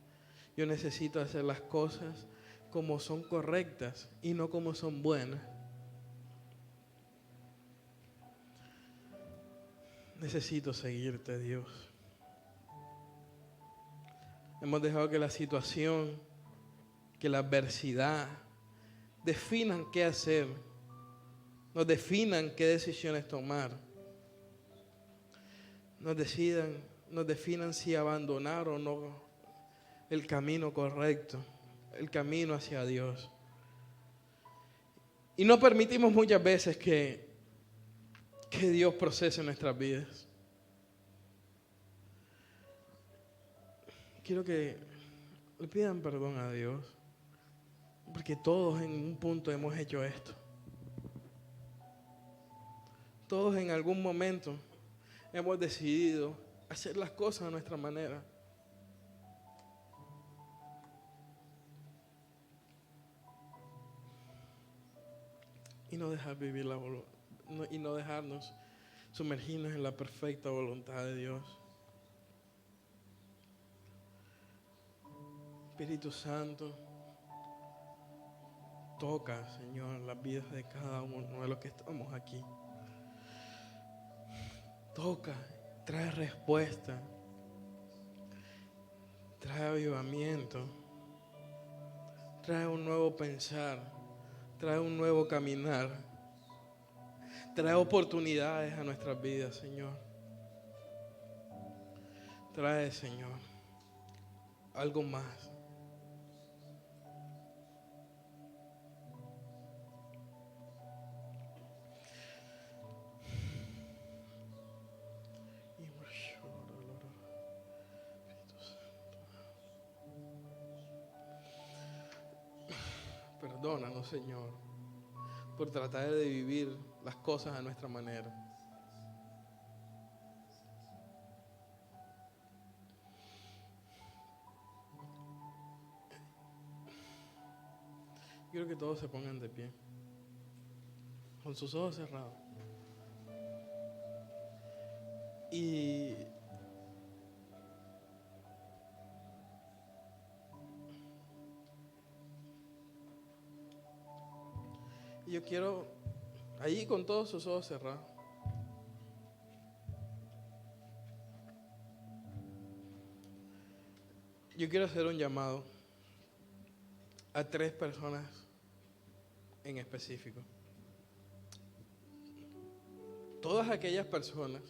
Yo necesito hacer las cosas como son correctas y no como son buenas. Necesito seguirte, Dios. Hemos dejado que la situación, que la adversidad definan qué hacer, nos definan qué decisiones tomar, nos definan si abandonar o no el camino correcto, el camino hacia Dios. Y no permitimos muchas veces que Dios procese nuestras vidas. Quiero que le pidan perdón a Dios, porque todos en un punto hemos hecho esto. Todos en algún momento hemos decidido hacer las cosas a nuestra manera. Y no dejar vivir y no dejarnos sumergirnos en la perfecta voluntad de Dios. Espíritu Santo, toca, Señor, las vidas de cada uno de los que estamos aquí. Toca, trae respuesta, trae avivamiento, trae un nuevo pensar, trae un nuevo caminar, trae oportunidades a nuestras vidas, Señor. Trae, Señor, algo más. Perdónanos, Señor, por tratar de vivir las cosas a nuestra manera. Quiero que todos se pongan de pie, con sus ojos cerrados. Y yo quiero, allí con todos sus ojos cerrados, yo quiero hacer un llamado a 3 personas en específico. Todas aquellas personas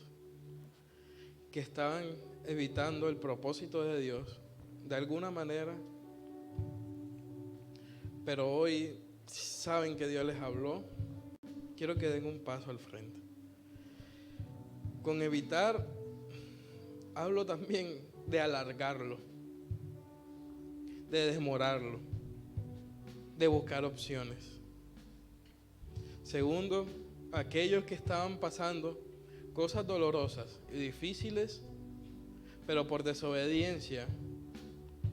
que estaban evitando el propósito de Dios de alguna manera, pero hoy saben que Dios les habló, quiero que den un paso al frente. Con evitar, hablo también de alargarlo, de demorarlo, de buscar opciones. Segundo, aquellos que estaban pasando cosas dolorosas y difíciles, pero por desobediencia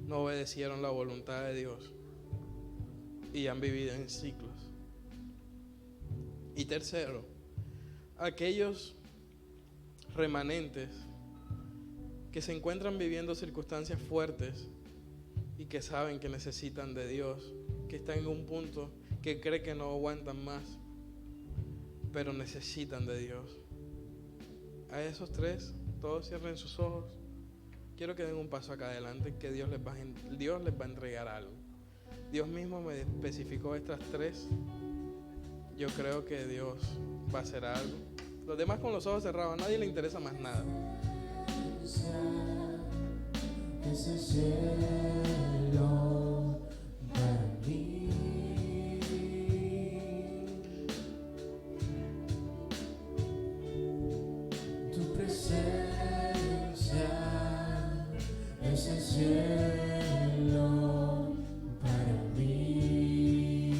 no obedecieron la voluntad de Dios y han vivido en ciclos. Y tercero, aquellos remanentes que se encuentran viviendo circunstancias fuertes y que saben que necesitan de Dios, que están en un punto que cree que no aguantan más, pero necesitan de Dios. A esos tres, todos cierren sus ojos. Quiero que den un paso acá adelante, que Dios les va a entregar algo. Dios mismo me especificó estas tres. Yo creo que Dios va a hacer algo. Los demás con los ojos cerrados, a nadie le interesa más nada.
Ese cielo para mí. Tu presencia, ese cielo para mí.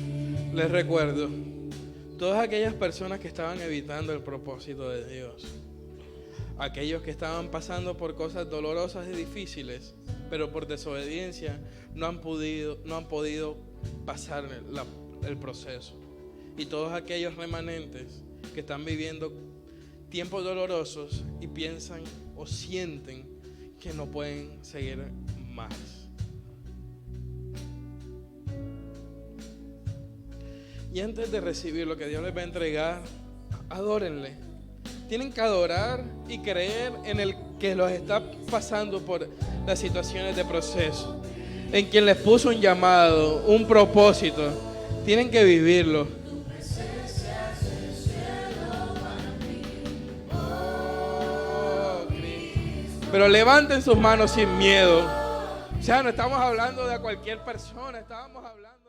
Les recuerdo, todas aquellas personas que estaban evitando el propósito de Dios, aquellos que estaban pasando por cosas dolorosas y difíciles, pero por desobediencia no han podido pasar el proceso. Y todos aquellos remanentes que están viviendo tiempos dolorosos y piensan o sienten que no pueden seguir más. Y antes de recibir lo que Dios les va a entregar, adórenle. Tienen que adorar y creer en el que los está pasando por las situaciones de proceso, en quien les puso un llamado, un propósito. Tienen que vivirlo. Pero levanten sus manos sin miedo. O sea, no estamos hablando de cualquier persona, estábamos hablando